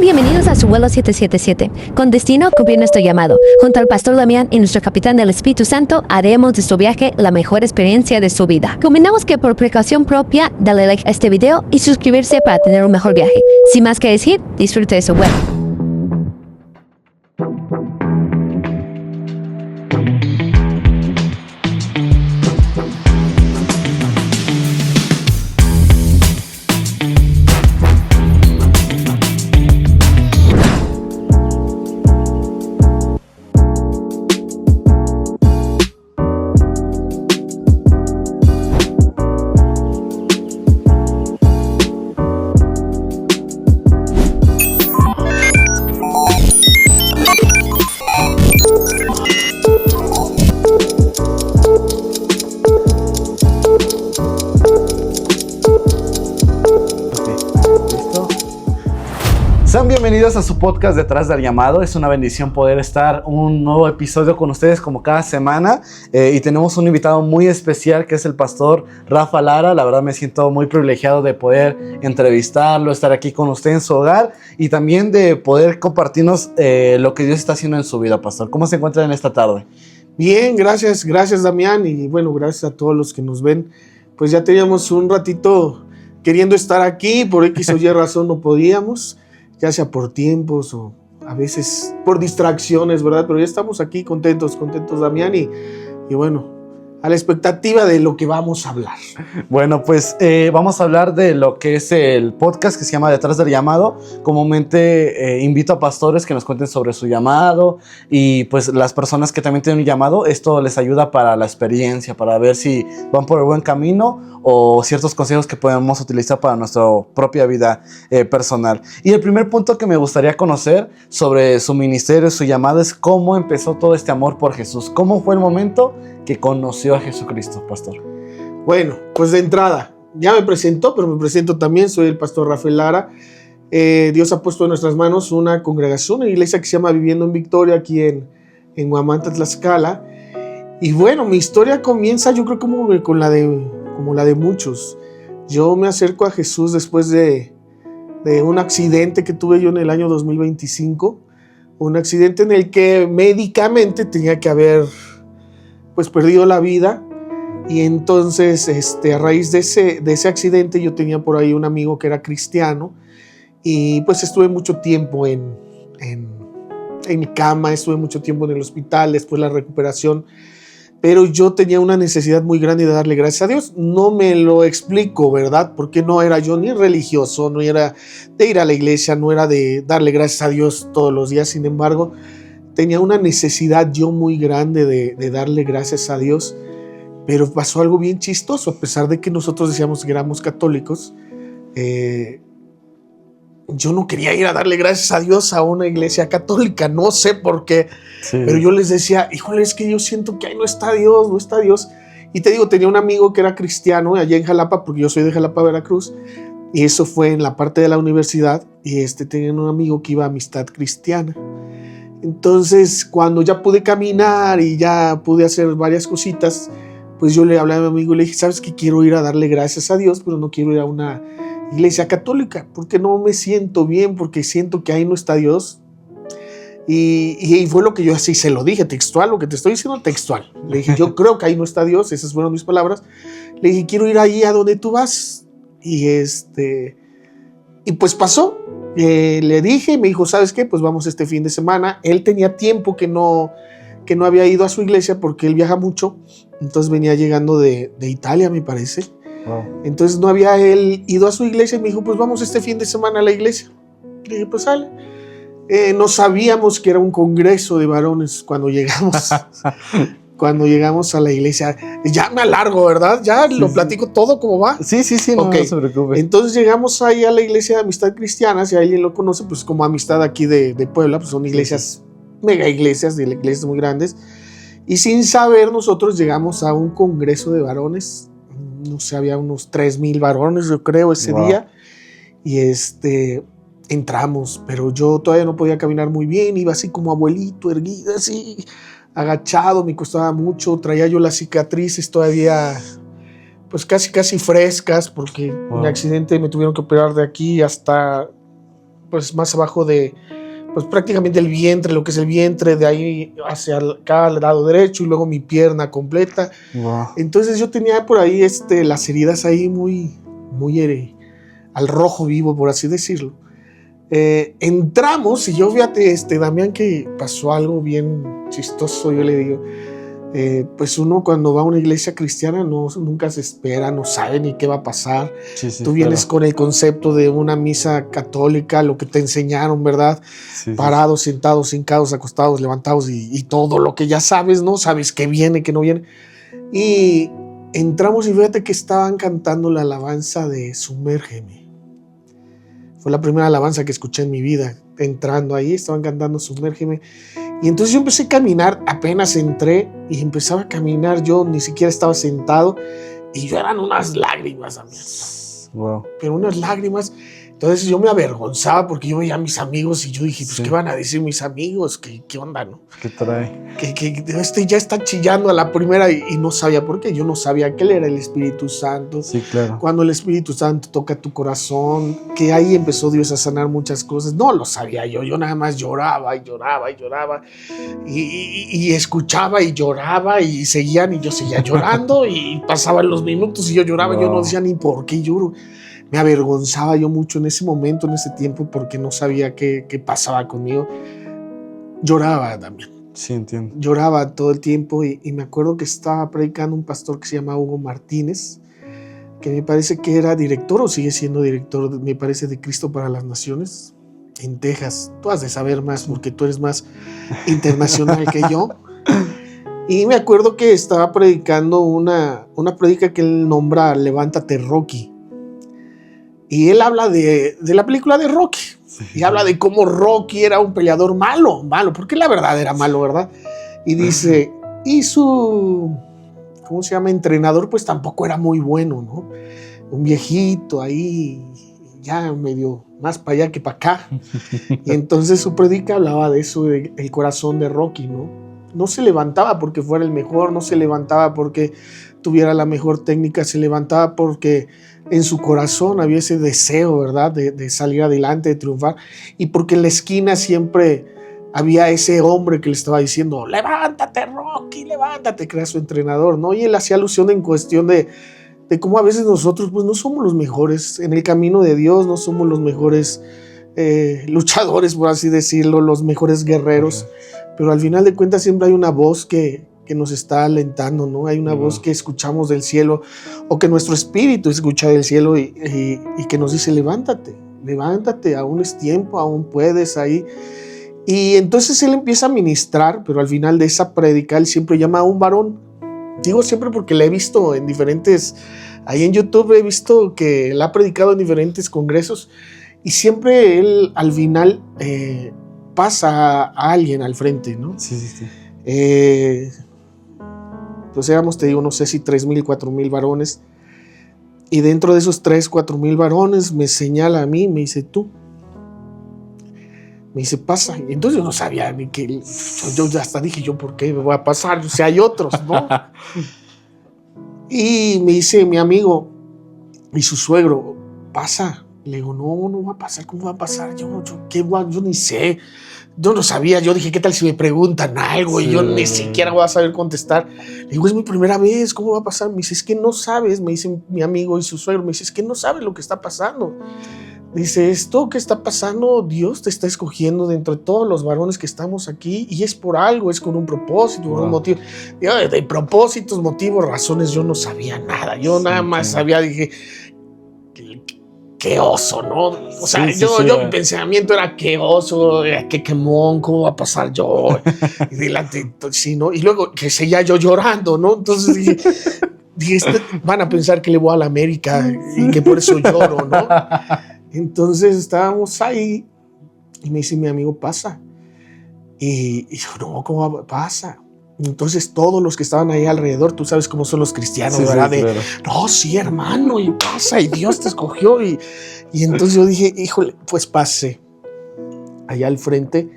Sean bienvenidos a su vuelo 777, con destino a cumplir nuestro llamado. Junto al pastor Damián y nuestro capitán del Espíritu Santo, haremos de su viaje la mejor experiencia de su vida. Combinamos que por precaución propia, dale like a este video y suscribirse para tener un mejor viaje. Sin más que decir, disfrute de su vuelo. Sean bienvenidos a su podcast Detrás del Llamado. Es una bendición poder estar un nuevo episodio con ustedes como cada semana y tenemos un invitado muy especial que es el pastor Rafa Lara. La verdad me siento muy privilegiado de poder entrevistarlo, estar aquí con usted en su hogar y también de poder compartirnos lo que Dios está haciendo en su vida, pastor. ¿Cómo se encuentra en esta tarde? Bien, gracias Damián, y bueno, gracias a todos los que nos ven. Pues ya teníamos un ratito queriendo estar aquí, por X o Y razón no podíamos, ya sea por tiempos o a veces por distracciones, ¿verdad? Pero ya estamos aquí contentos Damián, y bueno, a la expectativa de lo que vamos a hablar. Bueno, pues vamos a hablar de lo que es el podcast que se llama Detrás del Llamado. Comúnmente invito a pastores que nos cuenten sobre su llamado y pues las personas que también tienen un llamado, esto les ayuda para la experiencia, para ver si van por el buen camino o ciertos consejos que podemos utilizar para nuestra propia vida personal. Y el primer punto que me gustaría conocer sobre su ministerio, su llamado, es cómo empezó todo este amor por Jesús. ¿Cómo fue el momento que conoció a Jesucristo, pastor? Bueno, pues de entrada, ya me presentó, pero me presento también, soy el pastor Rafael Lara. Dios ha puesto en nuestras manos una congregación, una iglesia que se llama Viviendo en Victoria, aquí en Huamantla, Tlaxcala. Y bueno, mi historia comienza, yo creo, como la de muchos. Yo me acerco a Jesús después de un accidente que tuve yo en el año 2025, un accidente en el que médicamente tenía que haber pues perdido la vida. Y entonces a raíz de ese accidente yo tenía por ahí un amigo que era cristiano y pues estuve mucho tiempo en mi cama, estuve mucho tiempo en el hospital, después la recuperación, pero yo tenía una necesidad muy grande de darle gracias a Dios. No me lo explico, ¿verdad? Porque no era yo ni religioso, no era de ir a la iglesia, no era de darle gracias a Dios todos los días. Sin embargo, tenía una necesidad yo muy grande de darle gracias a Dios, pero pasó algo bien chistoso. A pesar de que nosotros decíamos que éramos católicos, yo no quería ir a darle gracias a Dios a una iglesia católica, no sé por qué, sí. Pero yo les decía, híjole, es que yo siento que ahí no está Dios. Y te digo, tenía un amigo que era cristiano allá en Jalapa, porque yo soy de Jalapa, Veracruz, y eso fue en la parte de la universidad, y tenía un amigo que iba a Amistad Cristiana. Entonces, cuando ya pude caminar y ya pude hacer varias cositas, pues yo le hablé a mi amigo y le dije, ¿sabes qué? Quiero ir a darle gracias a Dios, pero no quiero ir a una iglesia católica, porque no me siento bien, porque siento que ahí no está Dios. Y fue lo que yo así se lo dije, textual, lo que te estoy diciendo textual. Le dije, yo creo que ahí no está Dios, esas fueron mis palabras. Le dije, quiero ir ahí a donde tú vas. Y pues pasó. Le dije, me dijo, ¿sabes qué? Pues vamos este fin de semana. Él tenía tiempo que no había ido a su iglesia porque él viaja mucho. Entonces venía llegando de Italia, me parece. Wow. Entonces no había él ido a su iglesia y me dijo, pues vamos este fin de semana a la iglesia. Le dije, pues sale. No sabíamos que era un congreso de varones cuando llegamos a la iglesia. Ya me alargo, ¿verdad? Ya sí, lo platico todo como va. Sí, okay. No se preocupe. Entonces llegamos ahí a la iglesia de Amistad Cristiana. Si alguien lo conoce, pues como Amistad aquí de Puebla, pues son iglesias, mega iglesias, de iglesias muy grandes. Y sin saber, nosotros llegamos a un congreso de varones. No sé, había unos 3,000 varones, yo creo, ese día. Y entramos, pero yo todavía no podía caminar muy bien. Iba así como abuelito, erguido, así agachado, me costaba mucho. Traía yo las cicatrices todavía pues casi frescas, porque un accidente me tuvieron que operar de aquí hasta pues más abajo de, pues prácticamente el vientre, lo que es el vientre, de ahí hacia acá al lado derecho y luego mi pierna completa. Wow. Entonces yo tenía por ahí las heridas ahí muy al rojo vivo, por así decirlo. Entramos y yo, fíjate, Damián, que pasó algo bien chistoso, yo le digo. Pues uno cuando va a una iglesia cristiana nunca se espera, no sabe ni qué va a pasar. Sí, Tú vienes claro. con el concepto de una misa católica, lo que te enseñaron, ¿verdad? Sí, Parados, sentados, hincados, acostados, levantados y todo lo que ya sabes, ¿no? Sabes qué viene, qué no viene. Y entramos y fíjate que estaban cantando la alabanza de Sumérgeme. Fue la primera alabanza que escuché en mi vida. Entrando ahí, estaban cantando Sumérgeme. Y entonces yo empecé a caminar, apenas entré y empezaba a caminar, yo ni siquiera estaba sentado y yo eran unas lágrimas, amigo. Wow. Pero unas lágrimas. Entonces yo me avergonzaba porque yo veía a mis amigos y yo dije, pues, Sí. ¿qué van a decir mis amigos? ¿Qué onda, no? ¿Qué trae? Que ya está chillando a la primera y no sabía por qué. Yo no sabía que él era el Espíritu Santo. Sí, claro. Cuando el Espíritu Santo toca tu corazón, que ahí empezó Dios a sanar muchas cosas. No lo sabía yo nada más lloraba y lloraba y lloraba y escuchaba y lloraba y seguían y yo seguía llorando y pasaban los minutos y yo lloraba. Wow. Yo no decía ni por qué lloro. Me avergonzaba yo mucho en ese momento, en ese tiempo, porque no sabía qué pasaba conmigo. Lloraba también. Sí, entiendo. Lloraba todo el tiempo y me acuerdo que estaba predicando un pastor que se llama Hugo Martínez, que me parece que era director o sigue siendo director, me parece, de Cristo para las Naciones en Texas. Tú has de saber más porque tú eres más internacional que yo. Y me acuerdo que estaba predicando una predica que él nombra Levántate Rocky. Y él habla de la película de Rocky. Sí. Y habla de cómo Rocky era un peleador malo, porque la verdad era malo, ¿verdad? Y dice, y su, ¿cómo se llama? Entrenador, pues tampoco era muy bueno, ¿no? Un viejito ahí, ya medio más para allá que para acá. Y entonces su predica hablaba de eso, del corazón de Rocky, ¿no? No se levantaba porque fuera el mejor, no se levantaba porque tuviera la mejor técnica, se levantaba porque en su corazón había ese deseo, ¿verdad? De salir adelante, de triunfar, y porque en la esquina siempre había ese hombre que le estaba diciendo, levántate Rocky, levántate, que era su entrenador, ¿no? Y él hacía alusión en cuestión de cómo a veces nosotros pues no somos los mejores en el camino de Dios, no somos los mejores luchadores, por así decirlo, los mejores guerreros, pero al final de cuentas siempre hay una voz que nos está alentando, ¿no? Hay una voz que escuchamos del cielo o que nuestro espíritu escucha del cielo y que nos dice, levántate, aún es tiempo, aún puedes ahí. Y entonces él empieza a ministrar, pero al final de esa prédica él siempre llama a un varón. Digo siempre porque la he visto en diferentes, ahí en YouTube he visto que la ha predicado en diferentes congresos y siempre él al final pasa a alguien al frente, ¿no? Sí. Pues éramos, te digo, no sé si 3,000, 4,000 varones. Y dentro de esos 3,000, 4,000 varones me señala a mí, me dice tú. Me dice, pasa. Y entonces yo no sabía ni que. Yo ya hasta dije, ¿yo por qué me voy a pasar? O sea, hay otros, ¿no? Y me dice mi amigo y su suegro, pasa. Le digo, no va a pasar. ¿Cómo va a pasar? Yo ni sé. Yo no sabía, yo dije, ¿qué tal si me preguntan algo? Sí. Y yo ni siquiera voy a saber contestar. Le digo, es mi primera vez, ¿cómo va a pasar? Me dice, es que no sabes, me dice mi amigo y su suegro, me dice, es que no sabes lo que está pasando. Dice, esto que está pasando, Dios te está escogiendo dentro de todos los varones que estamos aquí y es por algo, es con un propósito, con un motivo. Yo, de propósitos, motivos, razones, yo no sabía nada. Yo nada más sabía, dije, qué oso, ¿no? O sea, yo mi pensamiento era qué oso, qué quemón, ¿cómo va a pasar yo? Y delante, sí, ¿no? Y luego que seguía yo llorando, ¿no? Entonces dije, van a pensar que le voy a la América y que por eso lloro, ¿no? Entonces estábamos ahí y me dice mi amigo, pasa. Y yo, no, ¿cómo pasa? Entonces todos los que estaban ahí alrededor, tú sabes cómo son los cristianos, ¿verdad? Sí, claro. No, sí, hermano, y pasa, y Dios te escogió. Y entonces yo dije, híjole, pues pasé allá al frente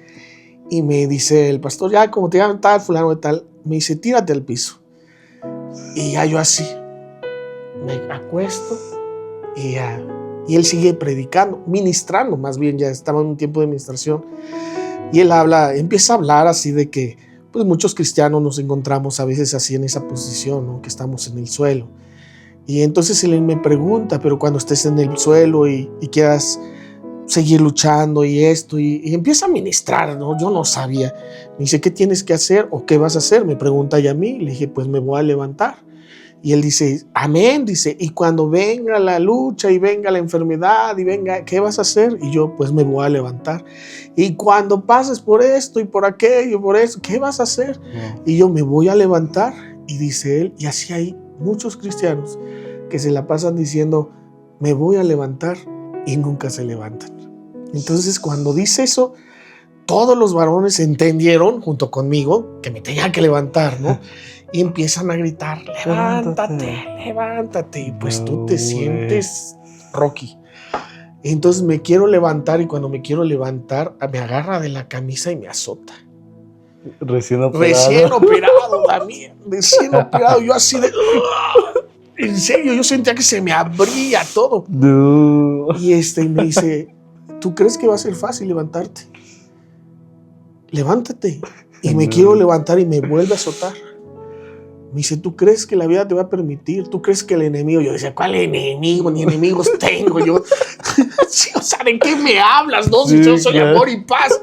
y me dice el pastor, ya como te llaman tal, fulano de tal, me dice, tírate al piso. Y ya yo así, me acuesto y ya Y él sigue predicando, ministrando, más bien, ya estaba en un tiempo de ministración. Y él empieza a hablar así de que pues muchos cristianos nos encontramos a veces así en esa posición, ¿no? Que estamos en el suelo. Y entonces él me pregunta, pero cuando estés en el suelo y quieras seguir luchando y esto, y empieza a ministrar, ¿no? Yo no sabía. Me dice, ¿qué tienes que hacer o qué vas a hacer? Me pregunta y a mí. Le dije, pues me voy a levantar. Y él dice, amén, dice, y cuando venga la lucha y venga la enfermedad y venga, ¿qué vas a hacer? Y yo, pues me voy a levantar. Y cuando pases por esto y por aquello, por eso, ¿qué vas a hacer? Y yo, me voy a levantar. Y dice él, y así hay muchos cristianos que se la pasan diciendo, me voy a levantar, y nunca se levantan. Entonces, cuando dice eso, todos los varones entendieron, junto conmigo, que me tenía que levantar, ¿no? Y empiezan a gritar, levántate, levántate. Y pues tú te sientes Rocky. Entonces me quiero levantar, y cuando me quiero levantar, me agarra de la camisa y me azota. Recién operado. Recién operado, también. Recién operado. Yo así de... En serio, yo sentía que se me abría todo. No. Y me dice, ¿tú crees que va a ser fácil levantarte? Levántate. Y me quiero levantar y me vuelve a azotar. Me dice, ¿tú crees que la vida te va a permitir? ¿Tú crees que el enemigo? Yo decía, ¿cuál enemigo? Ni enemigos tengo. Yo, sí, o sea, ¿de qué me hablas? No, si yo soy amor y paz.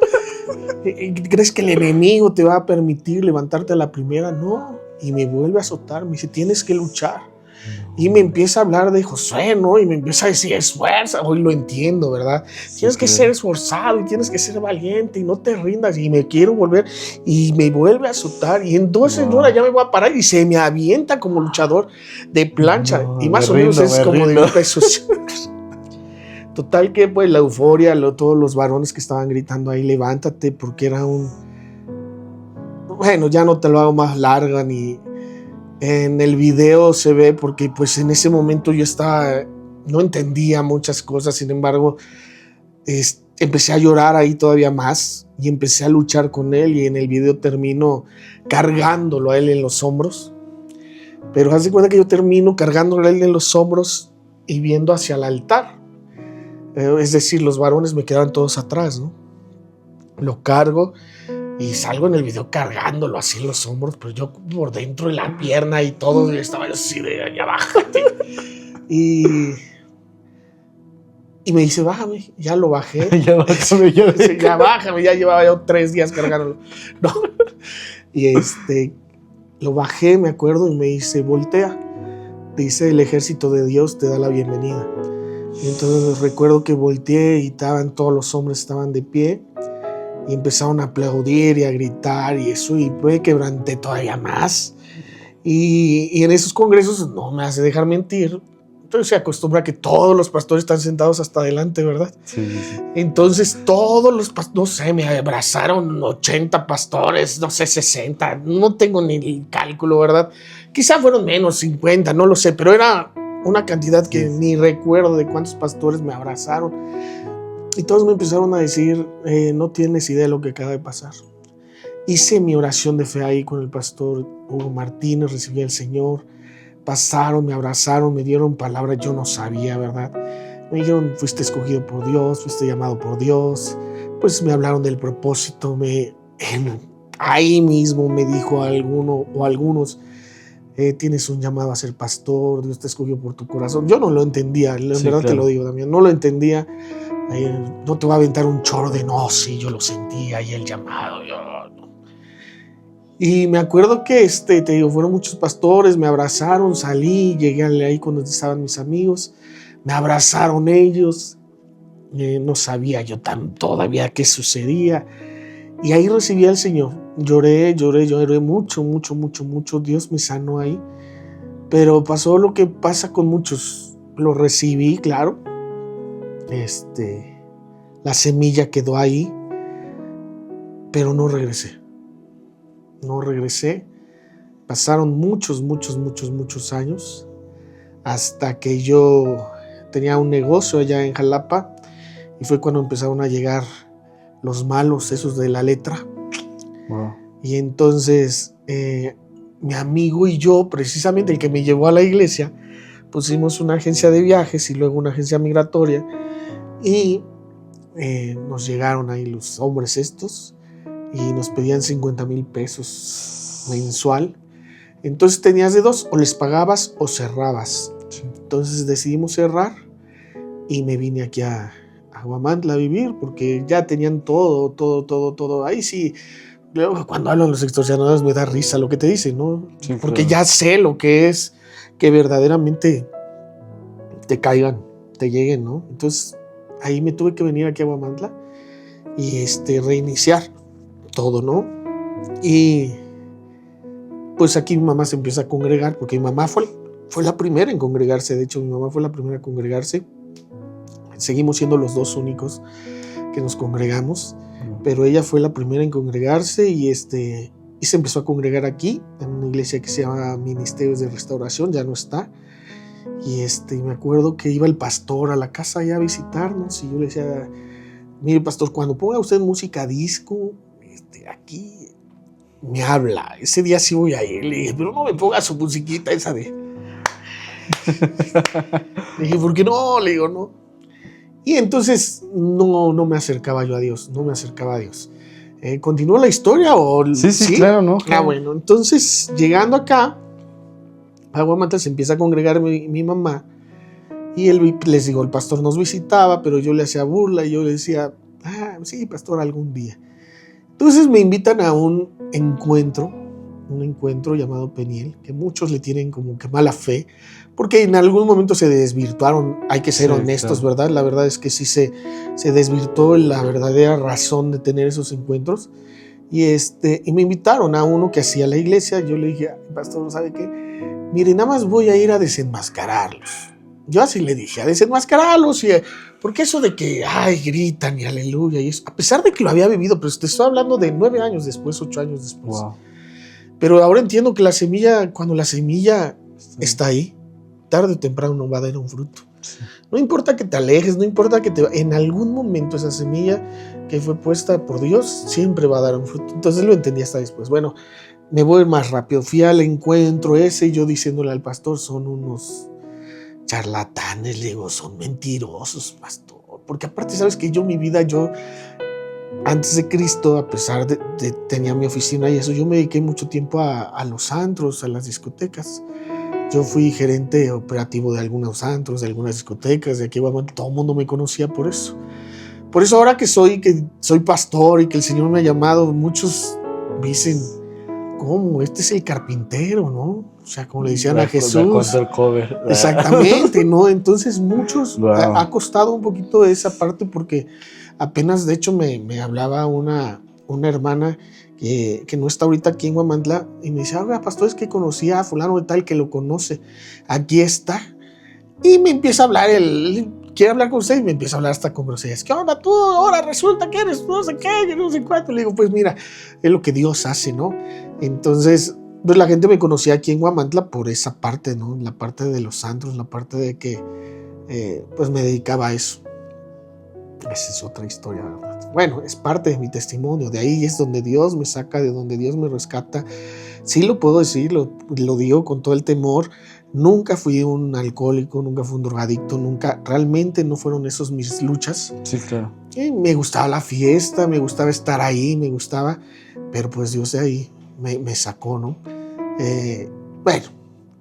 ¿Crees que el enemigo te va a permitir levantarte a la primera? No. Y me vuelve a azotar. Me dice, tienes que luchar. Y me empieza a hablar de Josué, ¿no? Y me empieza a decir, esfuerza. Hoy lo entiendo, ¿verdad? Tienes que ser esforzado y tienes que ser valiente y no te rindas. Y me quiero volver, y me vuelve a azotar. Y entonces, ahora ya me voy a parar, y se me avienta como luchador de plancha. Y más o menos es como de pesos. Total que pues la euforia, todos los varones que estaban gritando ahí, levántate, porque era bueno, ya no te lo hago más larga ni... En el video se ve, porque pues en ese momento yo no entendía muchas cosas, sin embargo, empecé a llorar ahí todavía más y empecé a luchar con él, y en el video termino cargándolo a él en los hombros. Pero haz de cuenta que yo termino cargándolo a él en los hombros y viendo hacia el altar. Es decir, los varones me quedaban todos atrás, ¿no? Lo cargo y salgo en el video cargándolo así en los hombros, pero yo por dentro de la pierna y todo, estaba yo así de allá, bájate. Y me dice, bájame. Ya lo bajé. Ya bájame. Ya llevaba yo 3 días cargándolo. No. Y lo bajé, me acuerdo, y me dice, voltea. Dice, el ejército de Dios te da la bienvenida. Y entonces recuerdo que volteé y todos los hombres estaban de pie. Y empezaron a aplaudir y a gritar y eso, y me quebranté todavía más. Y en esos congresos, no me hace dejar mentir, entonces se acostumbra que todos los pastores están sentados hasta adelante, ¿verdad? Sí. Entonces todos los pastores, no sé, me abrazaron 80 pastores, no sé, 60, no tengo ni el cálculo, ¿verdad? Quizá fueron menos, 50, no lo sé, pero era una cantidad que ni recuerdo de cuántos pastores me abrazaron. Y todos me empezaron a decir, no tienes idea de lo que acaba de pasar. Hice mi oración de fe ahí con el pastor Hugo Martínez, recibí al Señor, pasaron, me abrazaron, me dieron palabras, yo no sabía, ¿verdad? Me dijeron, fuiste escogido por Dios, fuiste llamado por Dios, pues me hablaron del propósito, ahí mismo me dijo algunos, tienes un llamado a ser pastor, Dios te escogió por tu corazón. Yo no lo entendía, en verdad claro. Te lo digo también, no lo entendía. No te va a aventar un chorro de no, sí, yo lo sentía y el llamado, yo no. Y me acuerdo que te digo, fueron muchos pastores, me abrazaron, salí, llegué ahí cuando estaban mis amigos, me abrazaron ellos, no sabía yo todavía qué sucedía, y ahí recibí al Señor, lloré mucho, Dios me sanó ahí, pero pasó lo que pasa con muchos, lo recibí, claro. La semilla quedó ahí, pero no regresé. Pasaron muchos años hasta que yo tenía un negocio allá en Jalapa, y fue cuando empezaron a llegar los malos, esos de la letra. Wow. Y entonces mi amigo y yo, precisamente el que me llevó a la iglesia, pusimos una agencia de viajes y luego una agencia migratoria y nos llegaron ahí los hombres estos y nos pedían 50,000 pesos mensual. Entonces tenías de dos, o les pagabas o cerrabas. Sí. Entonces decidimos cerrar y me vine aquí a Huamantla a vivir porque ya tenían todo. Ahí sí, luego cuando hablan los extorsionadores me da risa lo que te dicen, ¿no? Sí, Porque claro. ya sé lo que es que verdaderamente te caigan, te lleguen, ¿no? Entonces ahí me tuve que venir aquí a Huamantla y reiniciar todo, ¿no? Y pues aquí mi mamá se empieza a congregar, porque mi mamá fue la primera en congregarse. De hecho, mi mamá fue la primera a congregarse. Seguimos siendo los dos únicos que nos congregamos, pero ella fue la primera en congregarse y se empezó a congregar aquí, en una iglesia que se llama Ministerios de Restauración, ya no está. Y me acuerdo que iba el pastor a la casa ya a visitarnos y yo le decía, mire pastor, cuando ponga usted música disco, aquí me habla, ese día sí voy a ir. Le dije, pero no me ponga su musiquita esa de... Le dije, ¿por qué no? Le digo, no. Y entonces no me acercaba yo a Dios, no me acercaba a Dios. ¿Continúa la historia o...? Sí, claro, ¿no? Claro. Bueno, entonces llegando acá, a Huamantla se empieza a congregar mi mamá y les digo, el pastor nos visitaba, pero yo le hacía burla y yo le decía, sí, pastor, algún día. Entonces me invitan a un encuentro llamado Peniel, que muchos le tienen como que mala fe, porque en algún momento se desvirtuaron, hay que ser honestos, claro. ¿Verdad? La verdad es que sí se desvirtuó la verdadera razón de tener esos encuentros, y me invitaron a uno que hacía la iglesia. Yo le dije, pastor, ¿sabe qué? Mire, nada más voy a ir a desenmascararlos. Yo así le dije, a desenmascararlos, porque eso de que, gritan y aleluya, y eso, a pesar de que lo había vivido, pero te estoy hablando de 9 años después, 8 años después. Wow. Pero ahora entiendo que cuando la semilla está ahí, tarde o temprano va a dar un fruto. Sí. No importa que te alejes, no importa que en algún momento esa semilla que fue puesta por Dios siempre va a dar un fruto. Entonces lo entendí hasta después. Bueno, me voy más rápido. Fui al encuentro ese y yo diciéndole al pastor, son unos charlatanes, le digo, son mentirosos, pastor. Porque aparte, sabes que mi vida, antes de Cristo, a pesar de tenía mi oficina y eso, yo me dediqué mucho tiempo a los antros, a las discotecas. Yo fui gerente operativo de algunos antros, de algunas discotecas, de aquí todo el mundo me conocía por eso. Por eso ahora que soy pastor y que el Señor me ha llamado, muchos dicen, ¿cómo? Este es el carpintero, ¿no? O sea, como le decían a Jesús. El cover. Exactamente, ¿no? Entonces muchos wow. ha costado un poquito esa parte porque apenas, de hecho, me hablaba una hermana que no está ahorita aquí en Huamantla y me dice, pastor, es que conocía a fulano de tal que lo conoce, aquí está. Y me empieza a hablar, quiere hablar con usted y me empieza a hablar hasta con groserías. ¿Qué onda tú? Ahora resulta que eres no sé qué, que no sé cuánto. Le digo, pues mira, es lo que Dios hace, ¿no? Entonces, pues la gente me conocía aquí en Huamantla por esa parte, ¿no? La parte de los santos, la parte de que pues me dedicaba a eso. Esa es otra historia, ¿verdad? Bueno, es parte de mi testimonio. De ahí es donde Dios me saca, de donde Dios me rescata. Sí lo puedo decir, lo digo con todo el temor. Nunca fui un alcohólico, nunca fui un drogadicto, nunca. Realmente no fueron esas mis luchas. Sí, claro. Me gustaba la fiesta, me gustaba estar ahí, pero pues Dios de ahí me sacó, ¿no? Bueno,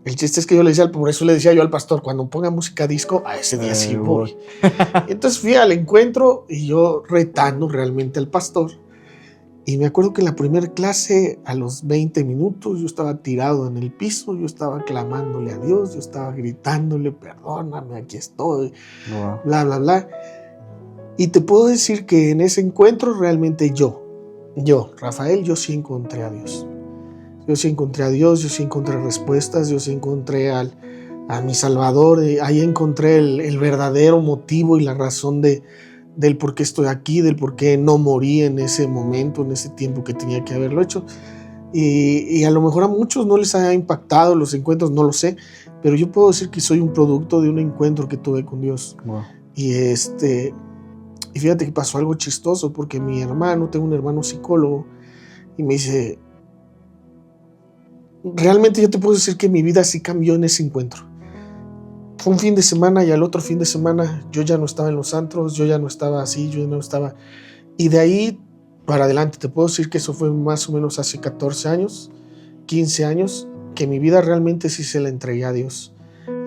el chiste es que por eso le decía yo al pastor, cuando ponga música disco, a ese día sí voy. Entonces fui al encuentro y yo retando realmente al pastor. Y me acuerdo que en la primera clase, a los 20 minutos, yo estaba tirado en el piso, yo estaba clamándole a Dios, yo estaba gritándole, perdóname, aquí estoy, bla, bla, bla. Y te puedo decir que en ese encuentro realmente yo, Rafael, yo sí encontré a Dios. Yo sí encontré a Dios, yo sí encontré respuestas, yo sí encontré a mi Salvador. Ahí encontré el verdadero motivo y la razón del por qué estoy aquí, del por qué no morí en ese momento, en ese tiempo que tenía que haberlo hecho. Y a lo mejor a muchos no les haya impactado los encuentros, no lo sé, pero yo puedo decir que soy un producto de un encuentro que tuve con Dios. Wow. Y fíjate que pasó algo chistoso, porque tengo un hermano psicólogo, y me dice, realmente yo te puedo decir que mi vida sí cambió en ese encuentro. fue un fin de semana y al otro fin de semana yo ya no estaba en los antros, yo ya no estaba así, yo ya no estaba... Y de ahí para adelante, te puedo decir que eso fue más o menos hace 14 años, 15 años, que mi vida realmente sí se la entregué a Dios.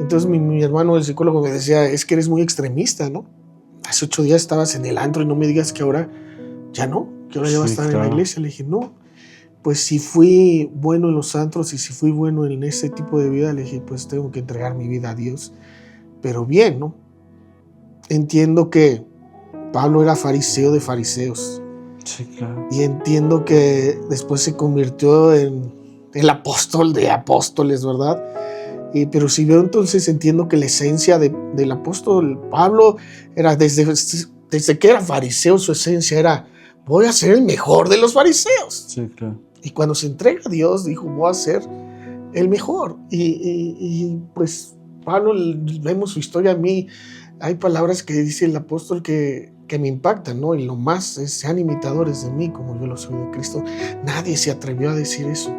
Entonces mi hermano, el psicólogo, me decía, es que eres muy extremista, ¿no? Hace 8 días estabas en el antro y no me digas que ahora ya no, que ahora ya vas a estar en la iglesia. Le dije, no, pues si fui bueno en los antros y si fui bueno en ese tipo de vida, le dije, pues tengo que entregar mi vida a Dios. Pero bien, ¿no? Entiendo que Pablo era fariseo de fariseos. Sí, claro. Y entiendo que después se convirtió en el apóstol de apóstoles, ¿verdad? Pero si veo entonces, entiendo que la esencia del apóstol Pablo era desde que era fariseo, su esencia era, voy a ser el mejor de los fariseos. Sí, claro. Y cuando se entrega a Dios, dijo, voy a ser el mejor. Y pues Pablo, vemos su historia. A mí hay palabras que dice el apóstol que me impactan, ¿no? Y lo más es, sean imitadores de mí como yo lo soy de Cristo. Nadie se atrevió a decir eso.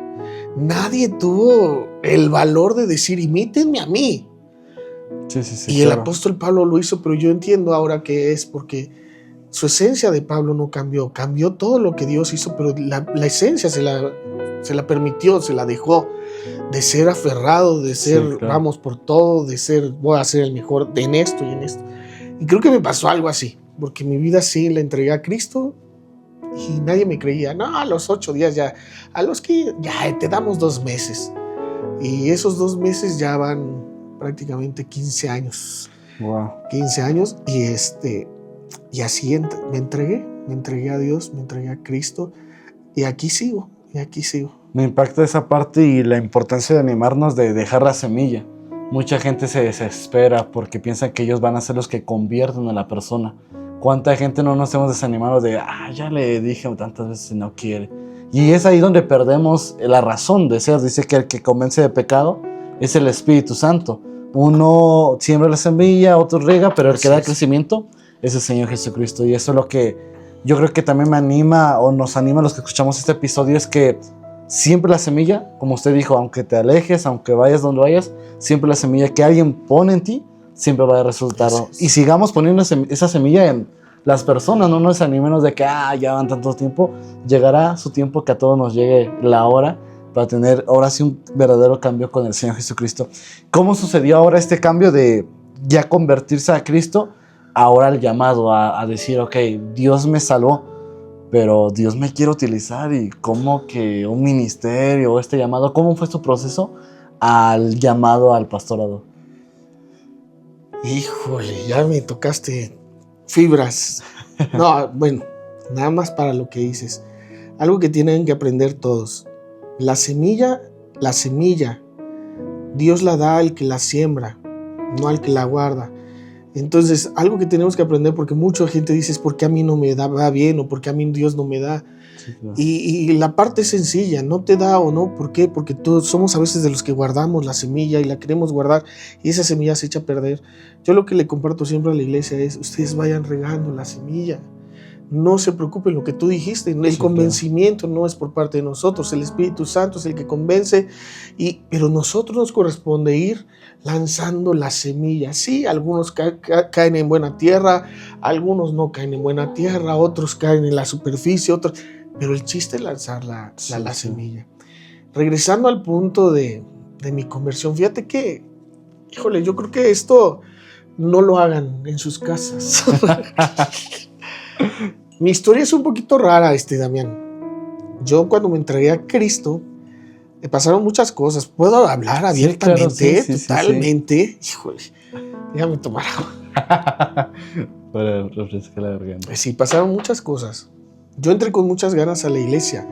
Nadie tuvo el valor de decir, imítenme a mí. Sí, y el apóstol Pablo lo hizo, pero yo entiendo ahora que es porque su esencia de Pablo no cambió. Cambió todo lo que Dios hizo, pero la esencia se la permitió, se la dejó. De ser aferrado, de ser, sí, claro, vamos por todo, de ser, voy a ser el mejor en esto y en esto. Y creo que me pasó algo así, porque mi vida sí la entregué a Cristo y nadie me creía. No, a los 8 días ya, a los que ya te damos 2 meses. Y esos 2 meses ya van prácticamente 15 años. Wow. 15 años y así me entregué a Dios, me entregué a Cristo y aquí sigo. Me impacta esa parte y la importancia de animarnos de dejar la semilla. Mucha gente se desespera porque piensan que ellos van a ser los que convierten a la persona. ¿Cuánta gente no nos hemos desanimado de, ya le dije tantas veces y no quiere? Y es ahí donde perdemos la razón de ser. Dice que el que convence de pecado es el Espíritu Santo. Uno siembra la semilla, otro riega, pero el que da crecimiento es el Señor Jesucristo. Y eso es lo que yo creo que también me anima o nos anima a los que escuchamos este episodio, es que siempre la semilla, como usted dijo, aunque te alejes, aunque vayas donde vayas, siempre la semilla que alguien pone en ti, siempre va a dar resultado. Y sigamos poniendo esa semilla en las personas, no nos desanimemos de que ya van tanto tiempo. Llegará su tiempo que a todos nos llegue la hora para tener ahora sí un verdadero cambio con el Señor Jesucristo. ¿Cómo sucedió ahora este cambio de ya convertirse a Cristo? Ahora el llamado a decir, ok, Dios me salvó, pero Dios me quiere utilizar. Y cómo que un ministerio o este llamado, ¿cómo fue su proceso al llamado al pastorado? Híjole, ya me tocaste fibras. No, bueno, nada más para lo que dices. Algo que tienen que aprender todos. La semilla, Dios la da al que la siembra, no al que la guarda. Entonces, algo que tenemos que aprender, porque mucha gente dice, ¿por qué a mí no me va bien? ¿O por qué a mí Dios no me da? Sí, claro. Y la parte es sencilla, no te da o no. ¿Por qué? Porque todos somos a veces de los que guardamos la semilla y la queremos guardar y esa semilla se echa a perder. Yo lo que le comparto siempre a la iglesia es, ustedes vayan regando la semilla. No se preocupen lo que tú dijiste, el convencimiento no es por parte de nosotros, el Espíritu Santo es el que convence, pero nosotros nos corresponde ir lanzando la semilla. Sí, algunos caen en buena tierra, algunos no caen en buena tierra, otros caen en la superficie, pero el chiste es lanzar la semilla. Regresando al punto de mi conversión, fíjate que, híjole, yo creo que esto no lo hagan en sus casas. Mi historia es un poquito rara, Damián. Yo cuando me entregué a Cristo, me pasaron muchas cosas. ¿Puedo hablar abiertamente? Claro, totalmente. Sí. Híjole, déjame tomar agua. Para refrescar la garganta. Pues sí, pasaron muchas cosas. Yo entré con muchas ganas a la iglesia.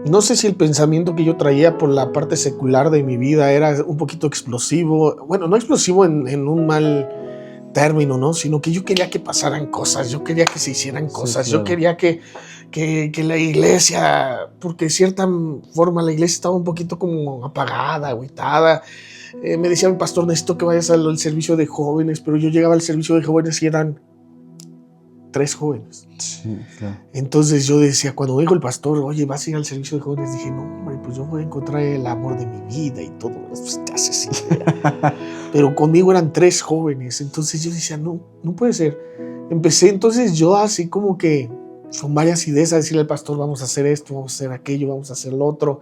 No sé si el pensamiento que yo traía por la parte secular de mi vida era un poquito explosivo. Bueno, no explosivo en un mal término, ¿no? Sino que yo quería que pasaran cosas, yo quería que se hicieran cosas, sí, claro. Yo quería que la iglesia, porque de cierta forma la iglesia estaba un poquito como apagada, agüitada. Me decía mi pastor, necesito que vayas al servicio de jóvenes, pero yo llegaba al servicio de jóvenes y eran 3 jóvenes. Sí, claro. Entonces yo decía, cuando dijo el pastor, oye, ¿vas a ir al servicio de jóvenes? Dije, no, hombre, pues yo voy a encontrar el amor de mi vida y todo. Pues te haces idea. Pero conmigo eran 3 jóvenes. Entonces yo decía, no puede ser. Empecé entonces yo así como que con varias ideas a decirle al pastor, vamos a hacer esto, vamos a hacer aquello, vamos a hacer lo otro.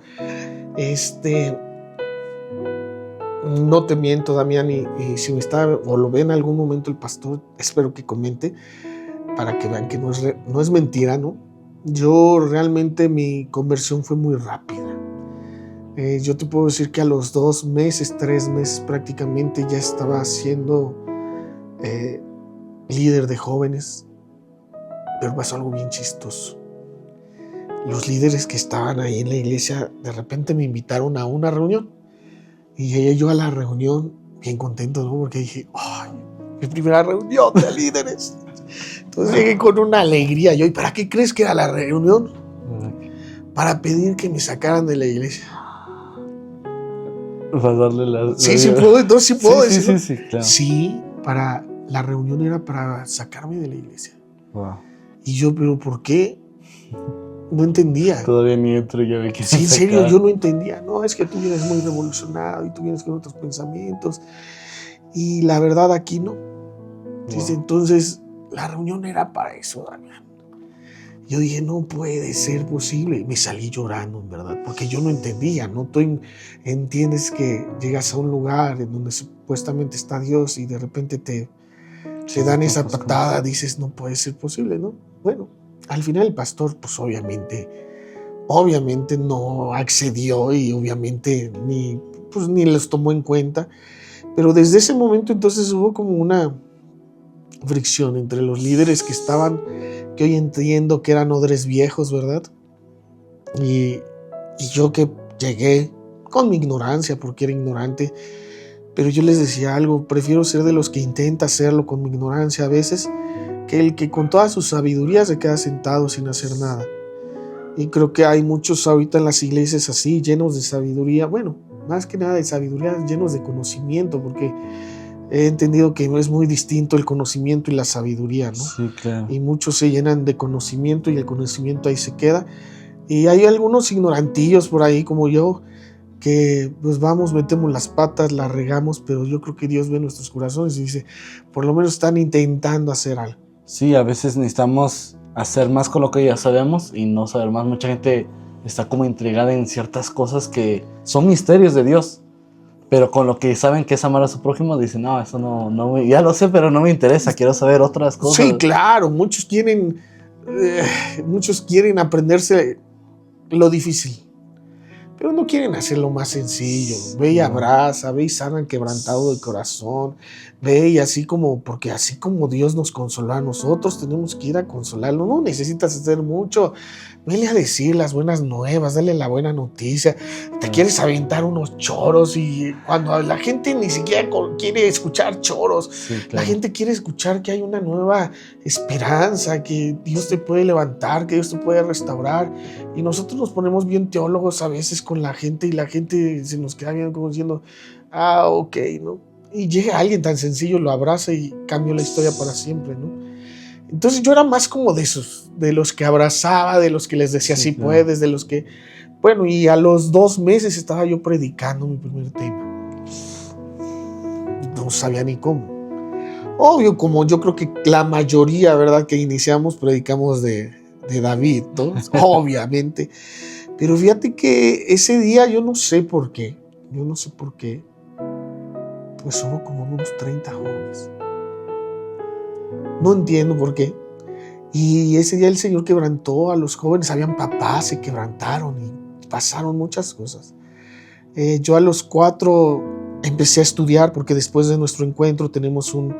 No te miento, Damián, y si me está o lo ve en algún momento el pastor, espero que comente para que vean que no es mentira, ¿no? Yo realmente mi conversión fue muy rápida. Yo te puedo decir que a los 2 meses, 3 meses prácticamente ya estaba siendo líder de jóvenes, pero pasó algo bien chistoso. Los líderes que estaban ahí en la iglesia de repente me invitaron a una reunión. Y llegué yo a la reunión bien contento, ¿no? Porque dije, ¡ay! Mi primera reunión de líderes. Entonces llegué con una alegría. Yo, ¿y para qué crees que era la reunión? Para pedir que me sacaran de la iglesia. Para darle la... Sí puedo, entonces sí puedo decirlo. Sí, claro. Sí, la reunión era para sacarme de la iglesia. Wow. Y yo, ¿pero por qué? No entendía. Todavía ni entro, ya vi que... Sí, en serio, yo no entendía. No, es que tú vienes muy revolucionado y tú vienes con otros pensamientos. Y la verdad aquí no. Wow. Entonces, la reunión era para eso, Damián. Yo dije, no puede ser posible. Y me salí llorando, en verdad, porque yo no entendía. No tú entiendes que llegas a un lugar en donde supuestamente está Dios y de repente te dan esa patada. Dices, no puede ser posible, ¿no? Bueno, al final el pastor, pues obviamente no accedió y obviamente ni los tomó en cuenta. Pero desde ese momento entonces hubo como una fricción entre los líderes que hoy entiendo que eran odres viejos, ¿verdad? Y yo que llegué con mi ignorancia, porque era ignorante, pero yo les decía algo, prefiero ser de los que intenta hacerlo con mi ignorancia a veces, que el que con toda su sabiduría se queda sentado sin hacer nada. Y creo que hay muchos ahorita en las iglesias así, llenos de sabiduría, bueno, más que nada de sabiduría, llenos de conocimiento, porque he entendido que es muy distinto el conocimiento y la sabiduría, ¿no? Sí, claro. Y muchos se llenan de conocimiento y el conocimiento ahí se queda. Y hay algunos ignorantillos por ahí como yo, que pues metemos las patas, las regamos, pero yo creo que Dios ve nuestros corazones y dice, por lo menos están intentando hacer algo. Sí, a veces necesitamos hacer más con lo que ya sabemos y no saber más. Mucha gente está como intrigada en ciertas cosas que son misterios de Dios, pero con lo que saben que es amar a su prójimo, dicen, no, eso no ya lo sé, pero no me interesa, quiero saber otras cosas. Sí, claro, muchos quieren aprenderse lo difícil, pero no quieren hacerlo más sencillo. Ve y abraza, ve y sana al quebrantado de corazón, ve y porque así como Dios nos consoló a nosotros, tenemos que ir a consolarlo. No necesitas hacer mucho, vele a decir las buenas nuevas, dale la buena noticia. Te quieres aventar unos choros y cuando la gente ni siquiera quiere escuchar choros, sí, claro. La gente quiere escuchar que hay una nueva esperanza, que Dios te puede levantar, que Dios te puede restaurar. Y nosotros nos ponemos bien teólogos a veces con la gente y la gente se nos queda bien como diciendo, ok, ¿no? Y llega alguien tan sencillo, lo abraza y cambia la historia para siempre, ¿no? Entonces yo era más como de esos, de los que abrazaba, de los que les decía sí claro. Puedes, de los que... Bueno, y a los 2 meses estaba yo predicando mi primer tema. No sabía ni cómo. Obvio, como yo creo que la mayoría, ¿verdad? Que iniciamos, predicamos de David, ¿no? Obviamente. Pero fíjate que ese día yo no sé por qué, pues hubo como unos 30 jóvenes. No entiendo por qué. Y ese día el Señor quebrantó a los jóvenes, habían papás, se quebrantaron y pasaron muchas cosas. Yo a los 4 empecé a estudiar porque después de nuestro encuentro tenemos un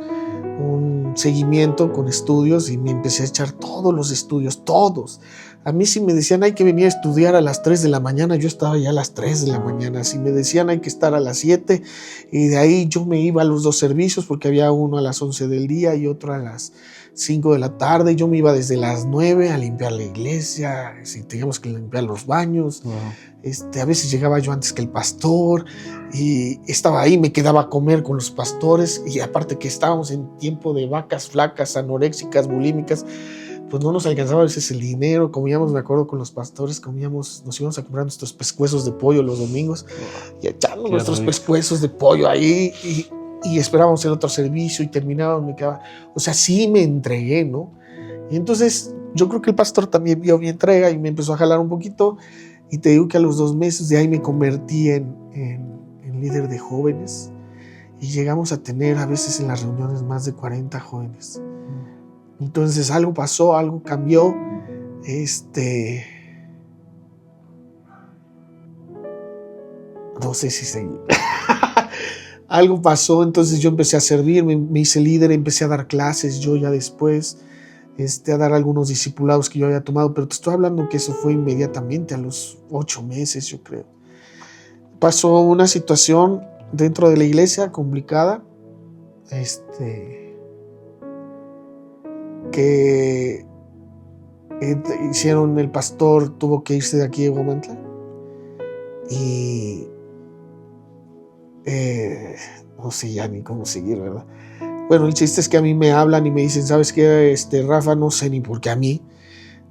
seguimiento con estudios y me empecé a echar todos los estudios, todos. A mí si me decían hay que venir a estudiar a las 3 de la mañana, yo estaba ya a las 3 de la mañana. Si me decían hay que estar a las 7 y de ahí yo me iba a los 2 servicios porque había uno a las 11 del día y otro a las 5 de la tarde. Yo me iba desde las 9 a limpiar la iglesia, si teníamos que limpiar los baños. Wow. A veces llegaba yo antes que el pastor y estaba ahí, me quedaba a comer con los pastores, y aparte que estábamos en tiempo de vacas flacas, anoréxicas, bulímicas, pues no nos alcanzaba a veces el dinero. Comíamos, me acuerdo, con los pastores, nos íbamos a comprar nuestros pescuezos de pollo los domingos y echando nuestros pescuezos de pollo ahí y esperábamos el otro servicio y terminábamos, me quedaba, o sea, sí me entregué, ¿no? Y entonces yo creo que el pastor también vio mi entrega y me empezó a jalar un poquito, y te digo que a los 2 meses de ahí me convertí en líder de jóvenes, y llegamos a tener a veces en las reuniones más de 40 jóvenes. Entonces algo pasó, algo cambió. No sé si seguí. Algo pasó, entonces yo empecé a servir, me hice líder, empecé a dar clases, yo ya después, a dar algunos discipulados que yo había tomado, pero te estoy hablando que eso fue inmediatamente, a los 8 meses, yo creo. Pasó una situación dentro de la iglesia complicada, que hicieron, el pastor tuvo que irse de aquí de Huamantla, y no sé ya ni cómo seguir, ¿verdad? Bueno, el chiste es que a mí me hablan y me dicen, ¿sabes qué, Rafa? No sé ni por qué a mí.